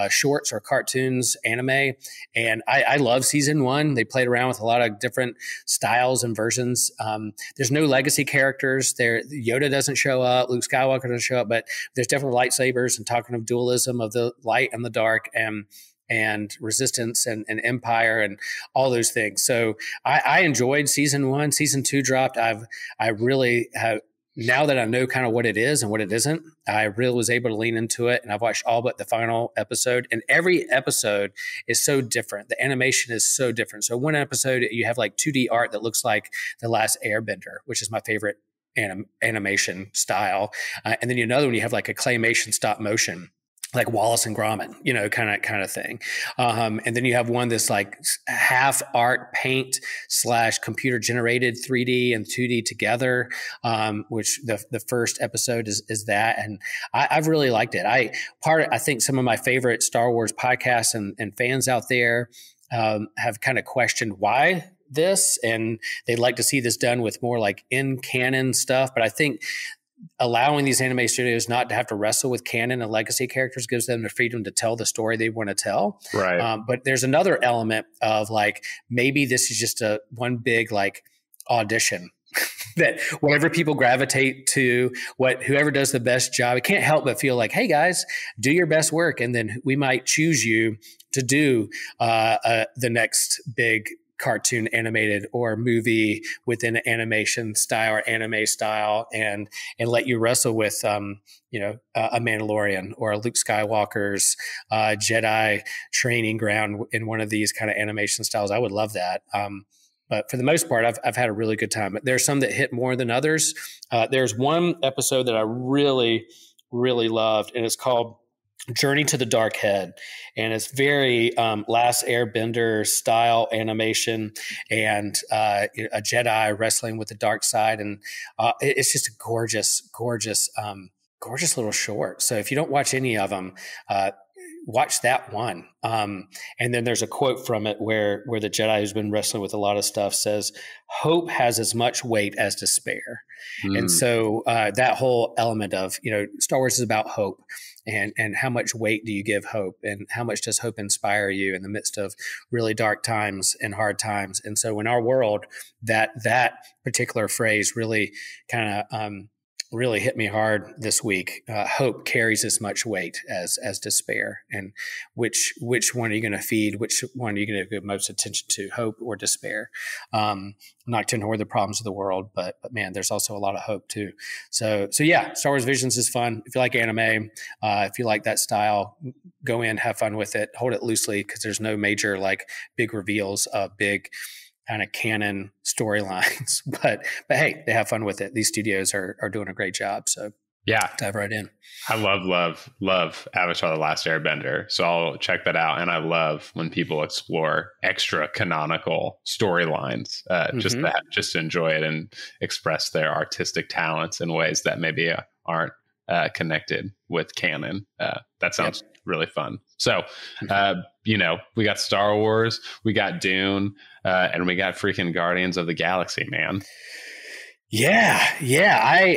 shorts or cartoons, anime. And I love season 1. They played around with a lot of different styles and versions. There's no legacy characters there. Yoda doesn't show up. Luke Skywalker doesn't show up, but there's definitely lightsabers and talking of dualism of the light and the dark and resistance and empire and all those things. So I enjoyed season 1. Season 2 dropped. I really have, now that I know kind of what it is and what it isn't, I really was able to lean into it, and I've watched all but the final episode, and every episode is so different. The animation is so different. So one episode, you have like 2D art that looks like The Last Airbender, which is my favorite animation style. And then another one, you have like a claymation stop motion, like Wallace and Gromit, kind of thing. And then you have one that's like half art paint / computer generated 3D and 2D together, which the first episode is that. And I've really liked it. I think some of my favorite Star Wars podcasts and fans out there have kind of questioned why this, and they'd like to see this done with more like in canon stuff. But I think allowing these anime studios not to have to wrestle with canon and legacy characters gives them the freedom to tell the story they want to tell. Right. But there's another element of like, maybe this is just one big like audition that whatever people gravitate to, whoever does the best job, it can't help but feel like, hey guys, do your best work. And then we might choose you to do the next big cartoon animated or movie within an animation style or anime style, and let you wrestle with a Mandalorian or a Luke Skywalker's Jedi training ground in one of these kind of animation styles. I would love that. But for the most part, I've had a really good time. But there's some that hit more than others. There's one episode that I really, really loved, and it's called Journey to the Dark Head, and it's very Last Airbender style animation, and a Jedi wrestling with the dark side, and it's just a gorgeous little short. So if you don't watch any of them, watch that one. And then there's a quote from it where the Jedi who's been wrestling with a lot of stuff says, "Hope has as much weight as despair." And so that whole element of, Star Wars is about hope, and how much weight do you give hope, and how much does hope inspire you in the midst of really dark times and hard times. And so in our world, that particular phrase really kind of really hit me hard this week. Hope carries as much weight as despair, and which one are you going to feed? Which one are you going to give most attention to? Hope or despair? Not to ignore the problems of the world, but man, there's also a lot of hope too. So yeah, Star Wars Visions is fun. If you like anime, if you like that style, go in, have fun with it, hold it loosely, because there's no major like big reveals of big kind of canon storylines, but hey, they have fun with it. These studios are doing a great job. So yeah, dive right in. I love Avatar: The Last Airbender, so I'll check that out. And I love when people explore extra canonical storylines, just to enjoy it and express their artistic talents in ways that maybe aren't connected with canon. That sounds really fun. So, we got Star Wars, we got Dune, and we got freaking Guardians of the Galaxy, man. Yeah.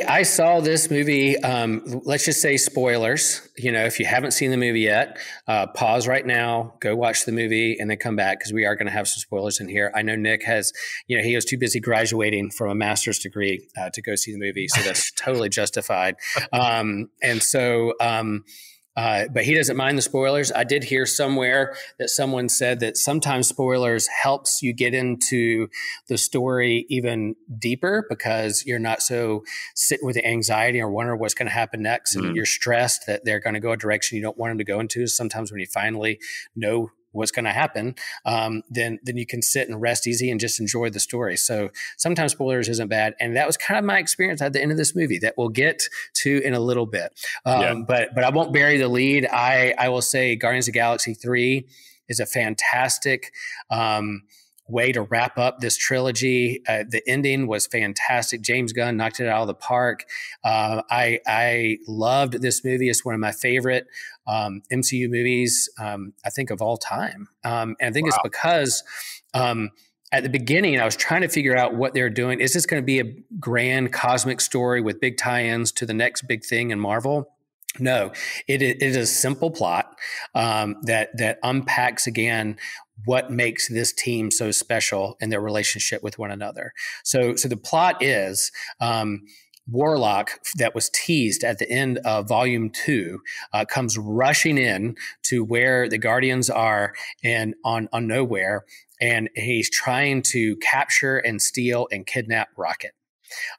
I saw this movie. Let's just say spoilers. If you haven't seen the movie yet, pause right now, go watch the movie, and then come back, because we are going to have some spoilers in here. I know Nick has, he was too busy graduating from a master's degree to go see the movie, so that's totally justified. But he doesn't mind the spoilers. I did hear somewhere that someone said that sometimes spoilers helps you get into the story even deeper, because you're not so sitting with the anxiety or wondering what's going to happen next. And you're stressed that they're going to go a direction you don't want them to go into. Sometimes when you finally know what's going to happen, then you can sit and rest easy and just enjoy the story. So sometimes spoilers isn't bad. And that was kind of my experience at the end of this movie that we'll get to in a little bit. But I won't bury the lead. I will say Guardians of the Galaxy 3 is a fantastic way to wrap up this trilogy. The ending was fantastic. James Gunn knocked it out of the park. I loved this movie. It's one of my favorite MCU movies, I think, of all time. And I think it's because at the beginning, I was trying to figure out what they're doing. Is this going to be a grand cosmic story with big tie-ins to the next big thing in Marvel? No, it is a simple plot that unpacks again what makes this team so special in their relationship with one another. So the plot is Warlock, that was teased at the end of Volume 2, comes rushing in to where the Guardians are on Nowhere, and he's trying to capture and steal and kidnap Rocket.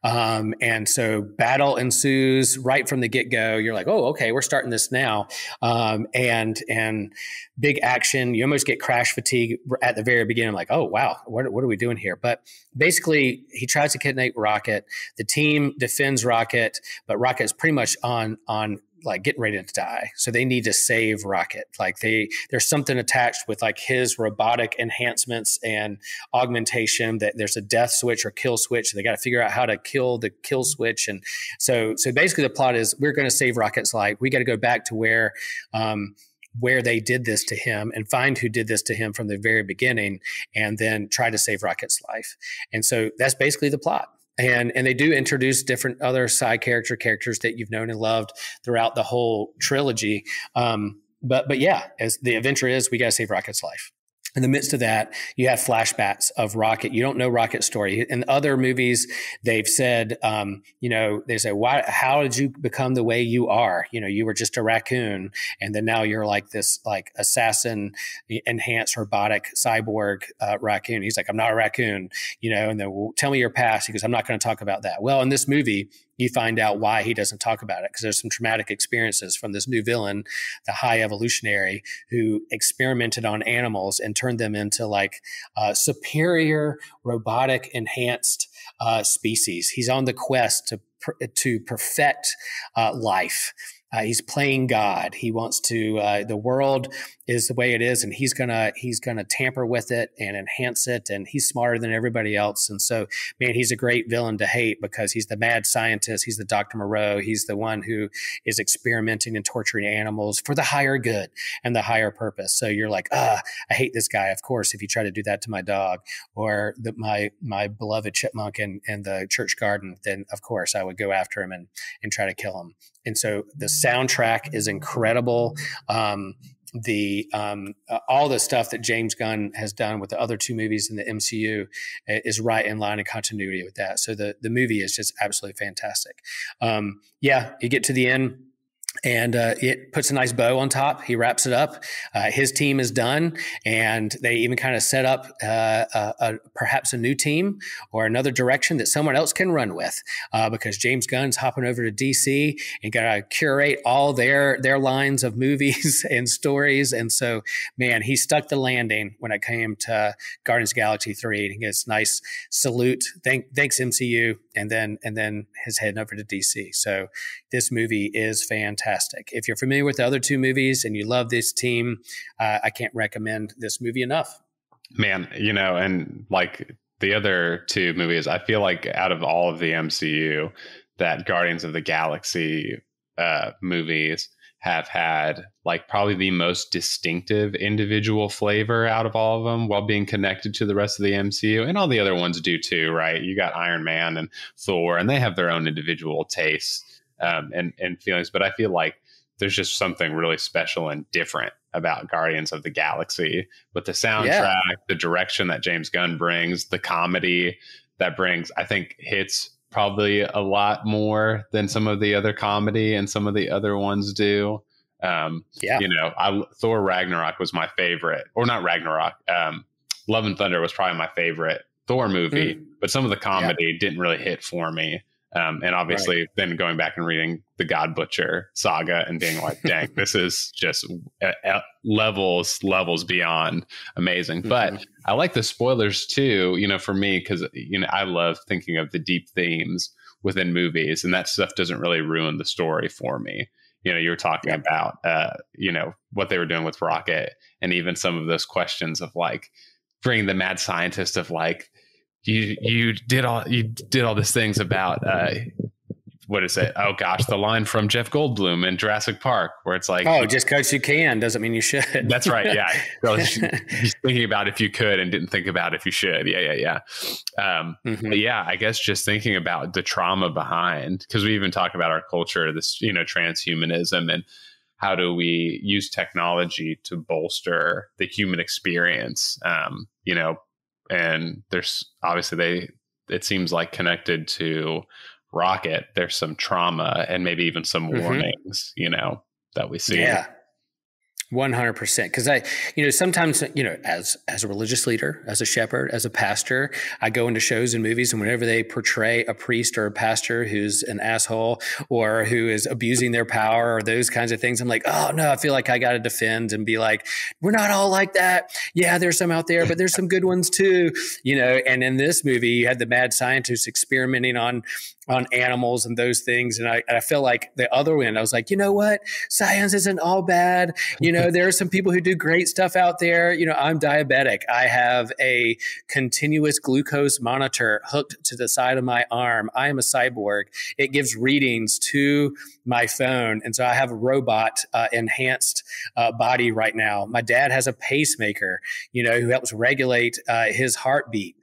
And so battle ensues right from the get-go. You're like, oh, okay, we're starting this now. And big action. You almost get crash fatigue at the very beginning. I'm like, oh, wow, what are we doing here? But basically, he tries to kidnap Rocket. The team defends Rocket, but Rocket's pretty much on like getting ready to die. So they need to save Rocket. Like there's something attached with like his robotic enhancements and augmentation, that there's a death switch or kill switch. So they got to figure out how to kill the kill switch. And so basically the plot is we're going to save Rocket's life. We got to go back to where they did this to him and find who did this to him from the very beginning, and then try to save Rocket's life. And so that's basically the plot. And they do introduce different other side characters that you've known and loved throughout the whole trilogy. But yeah, as the adventure is, we got to save Rocket's life. In the midst of that, you have flashbacks of Rocket. You don't know Rocket's story. In other movies, they've said, they say, how did you become the way you are? You were just a raccoon, and then now you're like this like assassin, enhanced robotic cyborg raccoon. He's like, I'm not a raccoon, and then, well, tell me your past. He goes, I'm not going to talk about that. Well, in this movie, you find out why he doesn't talk about it, because there's some traumatic experiences from this new villain, the High Evolutionary, who experimented on animals and turned them into like superior robotic enhanced species. He's on the quest to perfect life. He's playing God. He wants to. The world is the way it is, and he's gonna tamper with it and enhance it. And he's smarter than everybody else. And so, man, he's a great villain to hate, because he's the mad scientist. He's the Dr. Moreau. He's the one who is experimenting and torturing animals for the higher good and the higher purpose. So you're like, I hate this guy. Of course, if you try to do that to my dog or my beloved chipmunk in the church garden, then of course I would go after him and try to kill him. And so the soundtrack is incredible. all the stuff that James Gunn has done with the other two movies in the MCU is right in line and continuity with that. So the movie is just absolutely fantastic. You get to the end, and it puts a nice bow on top. He wraps it up. His team is done, and they even kind of set up perhaps a new team or another direction that someone else can run with, because James Gunn's hopping over to DC and got to curate all their lines of movies and stories. And so, man, he stuck the landing when it came to Guardians of the Galaxy 3. He gets a nice salute. Thanks MCU, and then his heading over to DC. So this movie is fantastic. If you're familiar with the other two movies and you love this team, I can't recommend this movie enough. Man, and like the other two movies, I feel like out of all of the MCU, that Guardians of the Galaxy movies have had like probably the most distinctive individual flavor out of all of them, while being connected to the rest of the MCU. And all the other ones do too, right? You got Iron Man and Thor, and they have their own individual tastes and feelings. But I feel like there's just something really special and different about Guardians of the Galaxy, with the soundtrack, the direction that James Gunn brings, the comedy that brings, I think hits probably a lot more than some of the other comedy and some of the other ones do. Thor Ragnarok was my favorite, or not Ragnarok. Love and Thunder was probably my favorite Thor movie, but some of the comedy didn't really hit for me. And obviously then going back and reading the God Butcher saga and being like, dang, this is just levels beyond amazing. But I like the spoilers too, for me, because, I love thinking of the deep themes within movies, and that stuff doesn't really ruin the story for me. You were talking about, what they were doing with Rocket, and even some of those questions of like bringing the mad scientist of like, you did all these things about what is it? Oh gosh, the line from Jeff Goldblum in Jurassic Park, where it's like, oh, just because you can doesn't mean you should. That's right. Yeah. So he's thinking about if you could and didn't think about if you should. Yeah. But yeah, I guess just thinking about the trauma behind, because we even talk about our culture, this, transhumanism, and how do we use technology to bolster the human experience, and there's obviously it seems like connected to Rocket, there's some trauma and maybe even some warnings, that we see. Yeah. 100%. Because sometimes, as a religious leader, as a shepherd, as a pastor, I go into shows and movies, and whenever they portray a priest or a pastor who's an asshole or who is abusing their power or those kinds of things, I'm like, oh no, I feel like I got to defend and be like, we're not all like that. Yeah, there's some out there, but there's some good ones too, and in this movie, you had the mad scientists experimenting on animals and those things. And I feel like the other end, I was like, you know what? Science isn't all bad. There are some people who do great stuff out there. I'm diabetic. I have a continuous glucose monitor hooked to the side of my arm. I am a cyborg. It gives readings to my phone. And so I have a robot enhanced body right now. My dad has a pacemaker, who helps regulate his heartbeat.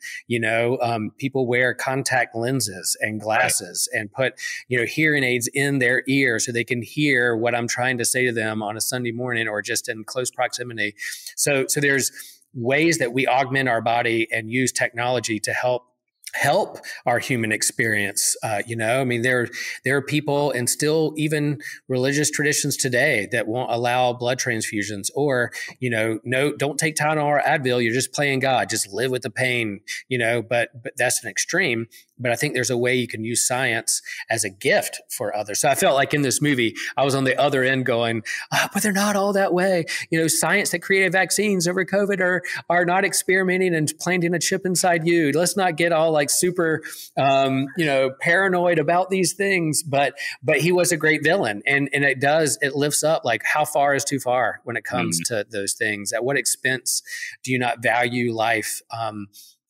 People wear contact lenses and glasses and put, hearing aids in their ear so they can hear what I'm trying to say to them on a Sunday morning or just in close proximity. So there's ways that we augment our body and use technology to help our human experience. There are people, and still even religious traditions today, that won't allow blood transfusions, or, no, don't take Tylenol or Advil. You're just playing God. Just live with the pain, but that's an extreme. But I think there's a way you can use science as a gift for others. So I felt like in this movie, I was on the other end going, but they're not all that way. Science that created vaccines over COVID are not experimenting and planting a chip inside you. Let's not get all like super, paranoid about these things. But he was a great villain. And it lifts up like how far is too far when it comes to those things. At what expense do you not value life?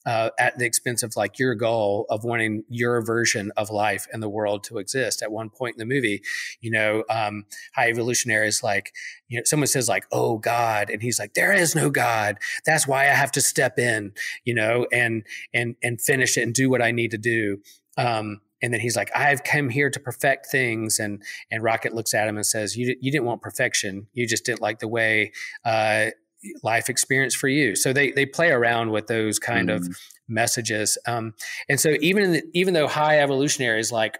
At the expense of like your goal of wanting your version of life and the world to exist. At one point in the movie, High Evolutionary is like, someone says like, oh God. And he's like, there is no God. That's why I have to step in, and finish it and do what I need to do. And And then he's like, I've come here to perfect things. And Rocket looks at him and says, you didn't want perfection. You just didn't like the way life experience for you. So they play around with those kind of messages. And so even though high evolutionary is like,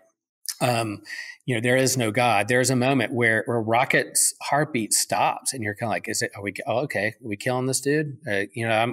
there is no God, there's a moment where Rocket's heartbeat stops and you're kind of like, okay, are we killing this dude? This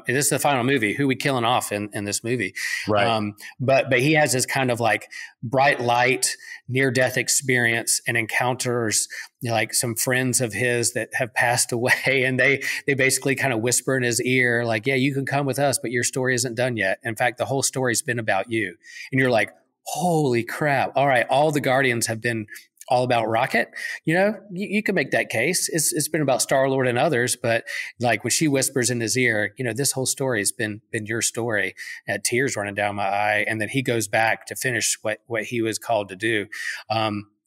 is the final movie. Who are we killing off in this movie? Right. But he has this kind of like bright light, near death experience and encounters like some friends of his that have passed away. And they basically kind of whisper in his ear, like, yeah, you can come with us, but your story isn't done yet. In fact, the whole story's been about you. And you're like, holy crap. All right. All the Guardians have been all about Rocket. You can make that case. It's been about Star-Lord and others, but like when she whispers in his ear, this whole story has been your story. I had tears running down my eye. And then he goes back to finish what he was called to do.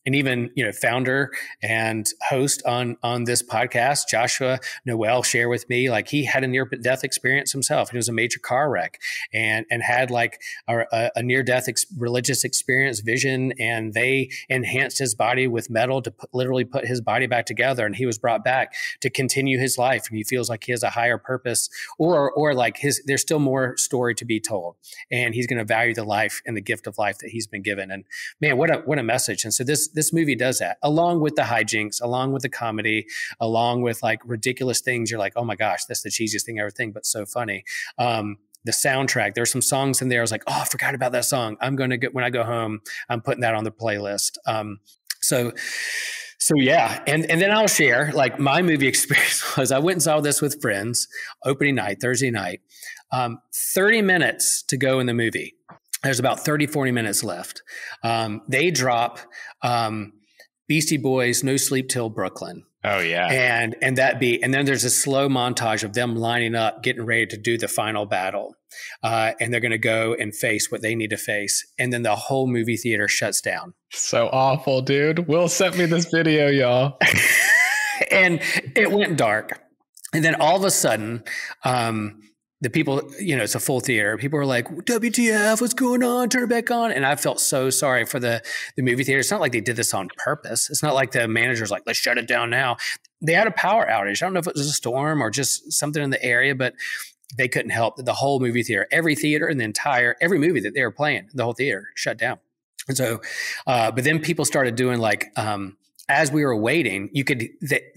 And even, founder and host on this podcast, Joshua Noel, share with me, like he had a near-death experience himself. It was a major car wreck and had like a near-death religious experience, vision, and they enhanced his body with metal to literally put his body back together. And he was brought back to continue his life. And he feels like he has a higher purpose or like there's still more story to be told. And he's going to value the life and the gift of life that he's been given. And man, what a message. And so this movie does that, along with the hijinks, along with the comedy, along with like ridiculous things. You're like, oh my gosh, that's the cheesiest thing I ever think, but so funny. The soundtrack, there's some songs in there. I was like, oh, I forgot about that song. I'm going to get, when I go home, I'm putting that on the playlist. So yeah. And then I'll share like my movie experience was I went and saw this with friends opening night, Thursday night, 30 minutes to go in the movie. There's about 30, 40 minutes left. They drop Beastie Boys, No Sleep Till Brooklyn. Oh yeah. And then there's a slow montage of them lining up, getting ready to do the final battle. And they're going to go and face what they need to face. And then the whole movie theater shuts down. So awful, dude. Will sent me this video, y'all. And it went dark. And then all of a sudden, the people, it's a full theater. People were like, WTF, what's going on? Turn it back on. And I felt so sorry for the movie theater. It's not like they did this on purpose. It's not like the manager's like, let's shut it down now. They had a power outage. I don't know if it was a storm or just something in the area, but they couldn't help the whole movie theater, every theater in every movie that they were playing, the whole theater shut down. And so, but then people started doing like, as we were waiting,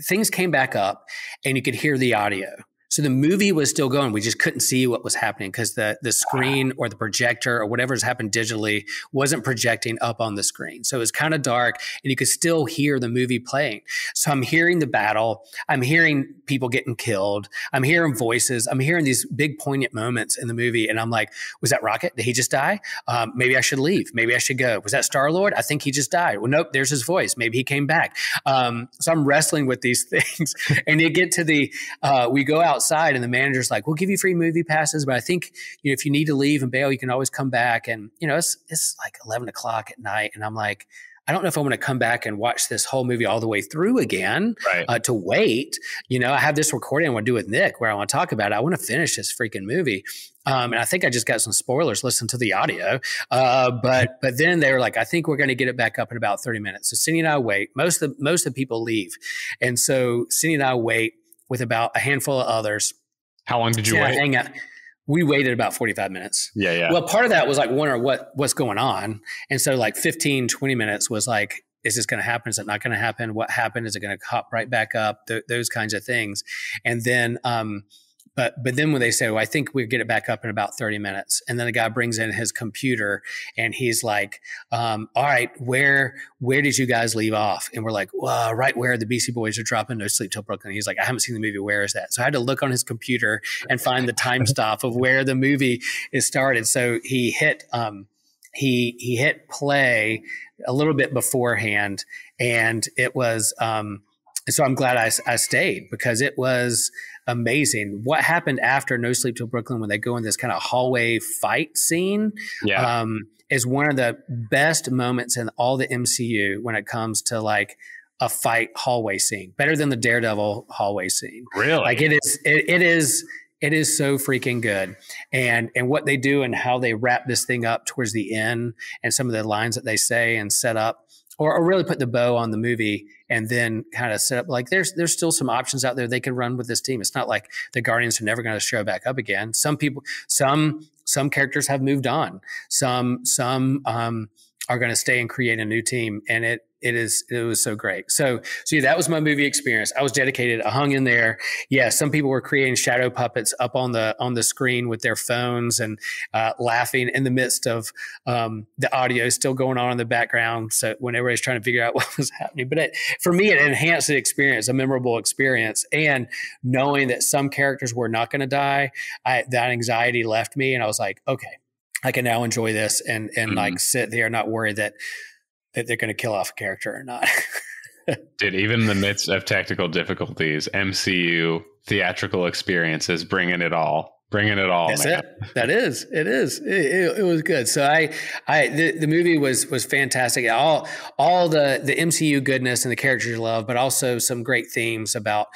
things came back up and you could hear the audio. So the movie was still going. We just couldn't see what was happening because the screen or the projector or whatever's happened digitally wasn't projecting up on the screen. So it was kind of dark and you could still hear the movie playing. So I'm hearing the battle. I'm hearing people getting killed. I'm hearing voices. I'm hearing these big poignant moments in the movie. And I'm like, was that Rocket? Did he just die? Maybe I should leave. Maybe I should go. Was that Star-Lord? I think he just died. Well, nope, there's his voice. Maybe he came back. So I'm wrestling with these things. And you get to we go outside and the manager's like, we'll give you free movie passes, but I think if you need to leave and bail, you can always come back. And it's like 11 o'clock at night, and I'm like, I don't know if I'm going to come back and watch this whole movie all the way through again. Right. To wait. I have this recording I want to do with Nick where I want to talk about it. I want to finish this freaking movie. And I think I just got some spoilers. Listen to the audio. But then they were like, I think we're going to get it back up in about 30 minutes. So Cindy and I wait. Most of the people leave. And so Cindy and I wait with about a handful of others. How long did you wait? Hang out. We waited about 45 minutes. Yeah. Well, part of that was like wondering what's going on. And so like 15, 20 minutes was like, is this going to happen? Is it not going to happen? What happened? Is it going to hop right back up? Those kinds of things. And then, but then when they say, well, I think we'll get it back up in about 30 minutes. And then the guy brings in his computer and he's like, all right, where did you guys leave off? And we're like, well, right where the Beastie Boys are dropping No Sleep Till Brooklyn. He's like, I haven't seen the movie. Where is that? So I had to look on his computer and find the time stop of where the movie is started. So he hit play a little bit beforehand. And it was, so I'm glad I stayed because it was amazing. What happened after No Sleep Till Brooklyn when they go in this kind of hallway fight scene is one of the best moments in all the MCU when it comes to like a fight hallway scene. Better than the Daredevil hallway scene. Really? Like it is It is so freaking good. And what they do and how they wrap this thing up towards the end and some of the lines that they say and set up or really put the bow on the movie and then kind of set up like there's still some options out there they could run with this team. It's not like the Guardians are never going to show back up again. Some people, some characters have moved on. Some are going to stay and create a new team. And it was so great. So yeah, that was my movie experience. I was dedicated. I hung in there. Yeah. Some people were creating shadow puppets up on the screen with their phones and laughing in the midst of the audio still going on in the background. So when everybody's trying to figure out what was happening, but for me, it enhanced the experience, a memorable experience. And knowing that some characters were not going to die, that anxiety left me. And I was like, okay, I can now enjoy this and like sit there, not worry that they're going to kill off a character or not. Dude, even in the midst of technical difficulties, MCU theatrical experiences, bringing it all. That's man. It is. It was good. So the movie was fantastic. All the MCU goodness and the characters you love, but also some great themes about,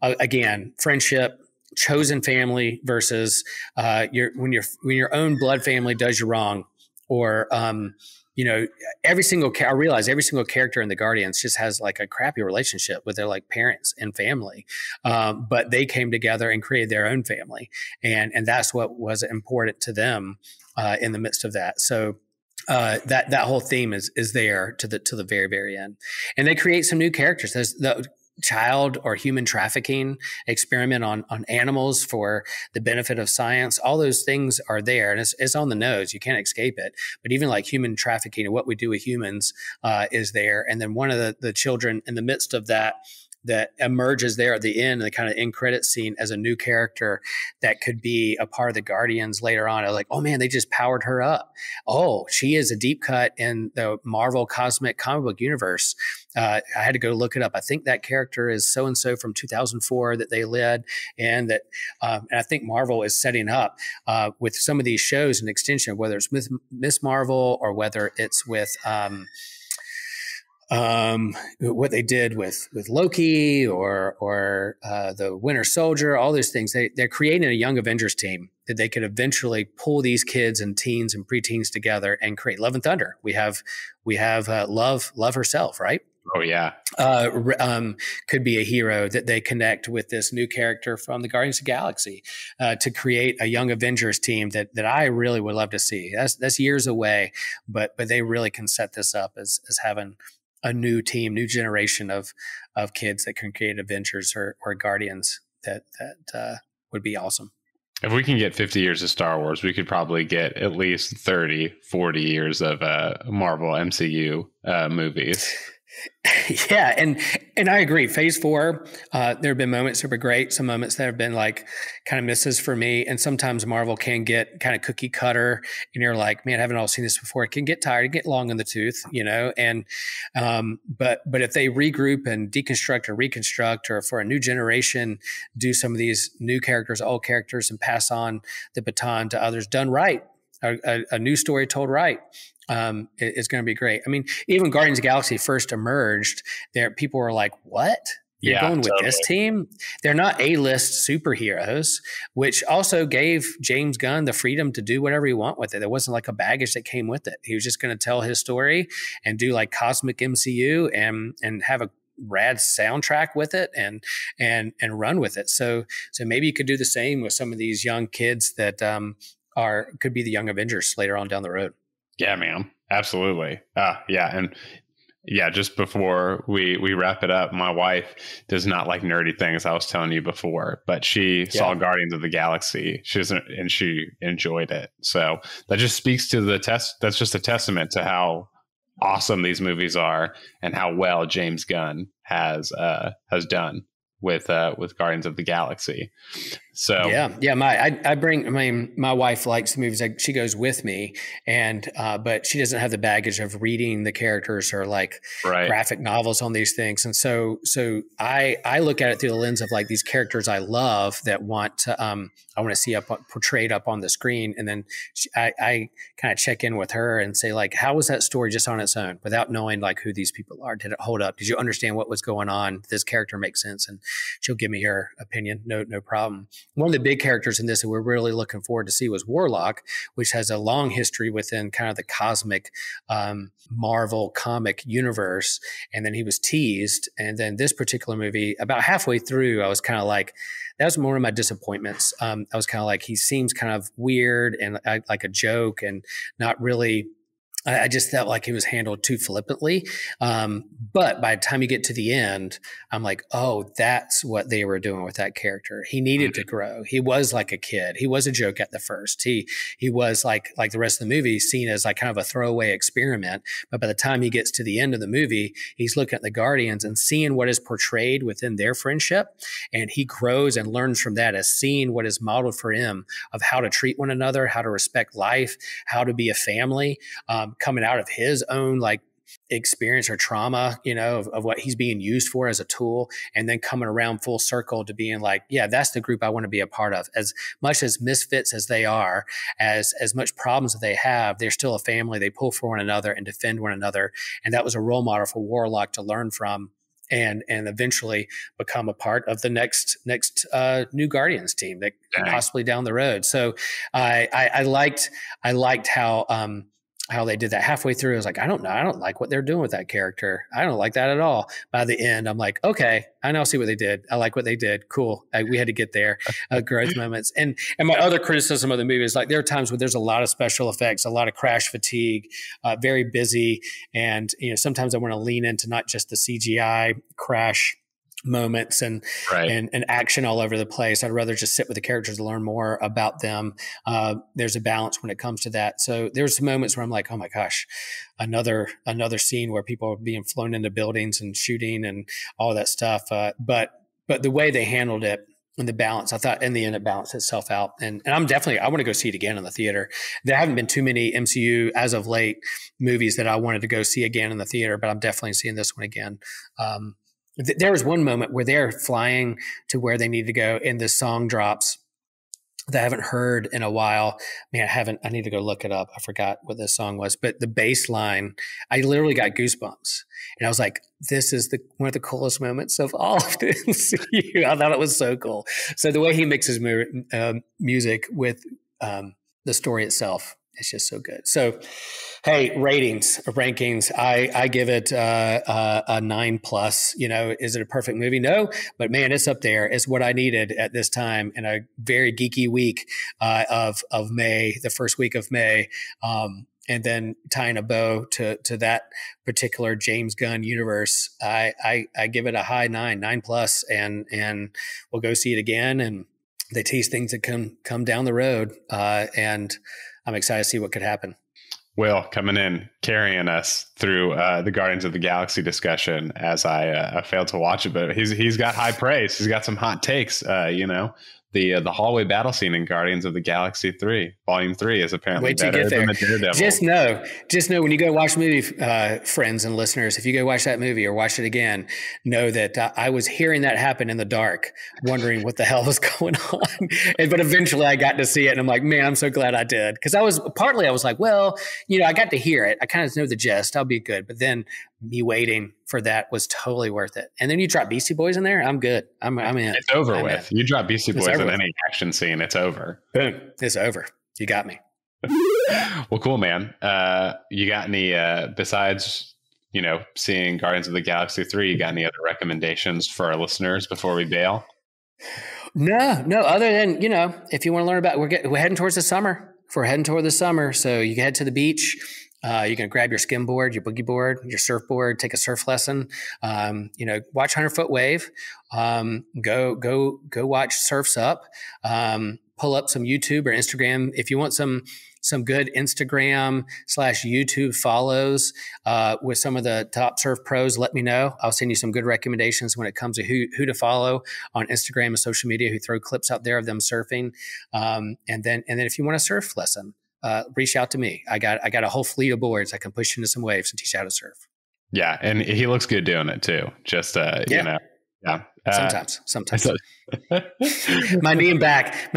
again, friendship, chosen family versus when your own blood family does you wrong, or I realize every single character in the Guardians just has like a crappy relationship with their like parents and family, but they came together and created their own family, and that's what was important to them in the midst of that. So that whole theme is there to the very, very end, and they create some new characters. There's the child or human trafficking experiment on animals for the benefit of science. All those things are there, and it's on the nose. You can't escape it. But even like human trafficking and what we do with humans is there. And then one of the children in the midst of that emerges there at the end, the kind of end credit scene as a new character that could be a part of the Guardians later on. I was like, oh man, they just powered her up. Oh, she is a deep cut in the Marvel cosmic comic book universe. I had to go look it up. I think that character is so-and-so from 2004 that they led, and that, and I think Marvel is setting up with some of these shows an extension of whether it's with Miss Marvel or whether it's with, what they did with Loki or the Winter Soldier, all those things. They're creating a young Avengers team that they could eventually pull these kids and teens and preteens together and create Love and Thunder. We have Love herself, right? Oh yeah. Could be a hero that they connect with this new character from the Guardians of the Galaxy to create a young Avengers team that I really would love to see. That's years away, but they really can set this up as having a new team, new generation of kids that can create Avengers or Guardians that would be awesome. If we can get 50 years of Star Wars, we could probably get at least 30, 40 years of Marvel MCU movies. Yeah, and I agree. Phase 4, there have been moments that were great, some moments that have been like kind of misses for me. And sometimes Marvel can get kind of cookie cutter, and you're like, man, I haven't all seen this before. It can get tired, get long in the tooth, And but if they regroup and deconstruct or reconstruct, or for a new generation, do some of these new characters, old characters, and pass on the baton to others, done right, a new story told right. It's going to be great. I mean, even Guardians of the Galaxy first emerged, there people were like, "What? You're going with this team?" They're not A-list superheroes, which also gave James Gunn the freedom to do whatever he want with it. There wasn't like a baggage that came with it. He was just going to tell his story and do like cosmic MCU and have a rad soundtrack with it and run with it. So maybe you could do the same with some of these young kids that could be the young Avengers later on down the road. Yeah, man. Absolutely. Yeah. And yeah, just before we wrap it up, my wife does not like nerdy things, I was telling you before, but she saw Guardians of the Galaxy. And she enjoyed it. So that just speaks to that's just a testament to how awesome these movies are and how well James Gunn has done with Guardians of the Galaxy. So my wife likes the movies. She goes with me, and but she doesn't have the baggage of reading the characters or like graphic novels on these things. And so I look at it through the lens of like these characters I love that I want to see portrayed up on the screen, and then I kind of check in with her and say like, how was that story just on its own without knowing like who these people are? Did it hold up? Did you understand what was going on? Did this character make sense? And she'll give me her opinion. No problem. one of the big characters in this that we're really looking forward to see was Warlock, which has a long history within kind of the cosmic Marvel comic universe. And then he was teased. And then this particular movie, about halfway through, I was kind of like, that was one of my disappointments. I was kind of like, he seems kind of weird and like a joke and not really. I just felt like he was handled too flippantly. But by the time you get to the end, I'm like, oh, that's what they were doing with that character. He needed to grow. He was like a kid. He was a joke at the first. He was like the rest of the movie, seen as like kind of a throwaway experiment. But by the time he gets to the end of the movie, he's looking at the Guardians and seeing what is portrayed within their friendship. And he grows and learns from that, as seeing what is modeled for him of how to treat one another, how to respect life, how to be a family. Coming out of his own like experience or trauma, of what he's being used for as a tool, and then coming around full circle to being like, yeah, that's the group I want to be a part of. As much as misfits as they are, as much problems that they have, they're still a family. They pull for one another and defend one another. And that was a role model for Warlock to learn from. And eventually become a part of the next new Guardians team that possibly down the road. So I liked how they did that. Halfway through, I was like, I don't know. I don't like what they're doing with that character. I don't like that at all. By the end, I'm like, okay, I now see what they did. I like what they did. Cool. We had to get there. Growth moments. And my other criticism of the movie is like, there are times where there's a lot of special effects, a lot of crash fatigue, very busy. And, sometimes I want to lean into not just the CGI crash moments and action all over the place. I'd rather just sit with the characters to learn more about them. There's a balance when it comes to that. So there's some moments where I'm like, oh my gosh, another scene where people are being flown into buildings and shooting and all that stuff. But the way they handled it and the balance, I thought in the end it balanced itself out. And I want to go see it again in the theater. There haven't been too many MCU as of late movies that I wanted to go see again in the theater, but I'm definitely seeing this one again. There was one moment where they're flying to where they need to go and the song drops that I haven't heard in a while. Man, I need to go look it up. I forgot what this song was, but the bass line, I literally got goosebumps. And I was like, this is one of the coolest moments of all of the MCU. I thought it was so cool. So the way he mixes music with the story itself, it's just so good. So, hey, rankings. I give it a 9+. Is it a perfect movie? No, but man, it's up there. It's what I needed at this time in a very geeky week of May, the first week of May. And then tying a bow to that particular James Gunn universe, I give it a high 9+, and we'll go see it again. And they tease things that come down the road, and I'm excited to see what could happen. Will coming in, carrying us through the Guardians of the Galaxy discussion as I failed to watch it, but he's got high praise. He's got some hot takes. The hallway battle scene in Guardians of the Galaxy 3, Volume 3 is apparently better than the Daredevil. Just know when you go watch the movie, friends and listeners, if you go watch that movie or watch it again, know that I was hearing that happen in the dark, wondering what the hell was going on. But eventually I got to see it and I'm like, man, I'm so glad I did. Because I was like, well, I got to hear it. I kind of know the gist. I'll be good. But then me waiting for that was totally worth it. And then you drop Beastie Boys in there, I'm good. I'm in. It's over with. You drop Beastie Boys in any action scene, it's over. Boom. It's over. You got me. Well, cool, man. You got any, besides, seeing Guardians of the Galaxy 3, you got any other recommendations for our listeners before we bail? No, other than, if you want to learn about, we're heading towards the summer. We're heading toward the summer. So you can head to the beach. You can grab your skimboard, your boogie board, your surfboard, take a surf lesson. Watch 100-Foot Wave. Go watch Surfs Up. Pull up some YouTube or Instagram if you want some good Instagram/YouTube follows with some of the top surf pros. Let me know. I'll send you some good recommendations when it comes to who to follow on Instagram and social media who throw clips out there of them surfing. And then if you want a surf lesson, reach out to me. I got a whole fleet of boards I can push into some waves and teach you how to surf. Yeah, and he looks good doing it too. Just Yeah. Sometimes. my knee and back,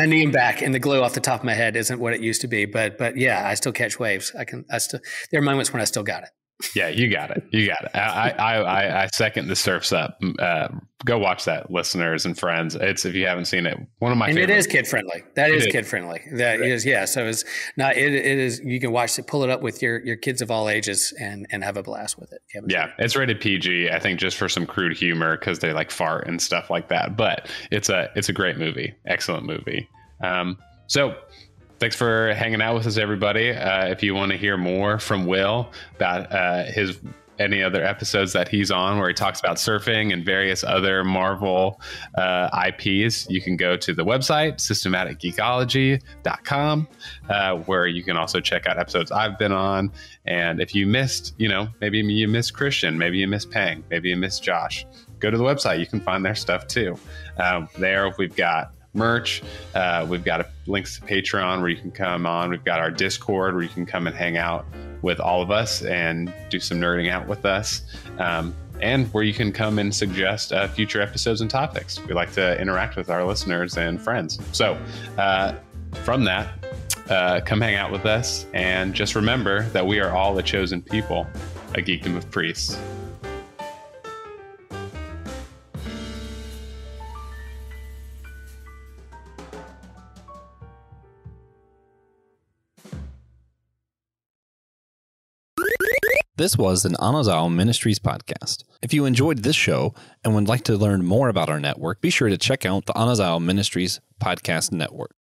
and the glow off the top of my head isn't what it used to be. But yeah, I still catch waves. There are moments when I still got it. Yeah, you got it. You got it. I second the Surf's Up. Go watch that, listeners and friends. It's, if you haven't seen it, one of my favorites. And it is kid friendly. That is kid friendly. That is, yeah. So it's not. It is. You can watch it, pull it up with your kids of all ages, and have a blast with it. Yeah, it's rated PG. I think just for some crude humor because they like fart and stuff like that. But it's a great movie. Excellent movie. So. Thanks for hanging out with us, everybody. If you want to hear more from Will about any other episodes that he's on where he talks about surfing and various other Marvel IPs, you can go to the website, systematicgeekology.com, where you can also check out episodes I've been on. And if you missed, maybe you missed Christian, maybe you missed Pang, maybe you missed Josh, go to the website. You can find their stuff too. There we've got merch. We've got links to Patreon where you can come on. We've got our Discord where you can come and hang out with all of us and do some nerding out with us. And where you can come and suggest future episodes and topics. We like to interact with our listeners and friends. So from that, come hang out with us. And just remember that we are all a chosen people, a geekdom of priests. This was an Anazao Ministries podcast. If you enjoyed this show and would like to learn more about our network, be sure to check out the Anazao Ministries podcast network.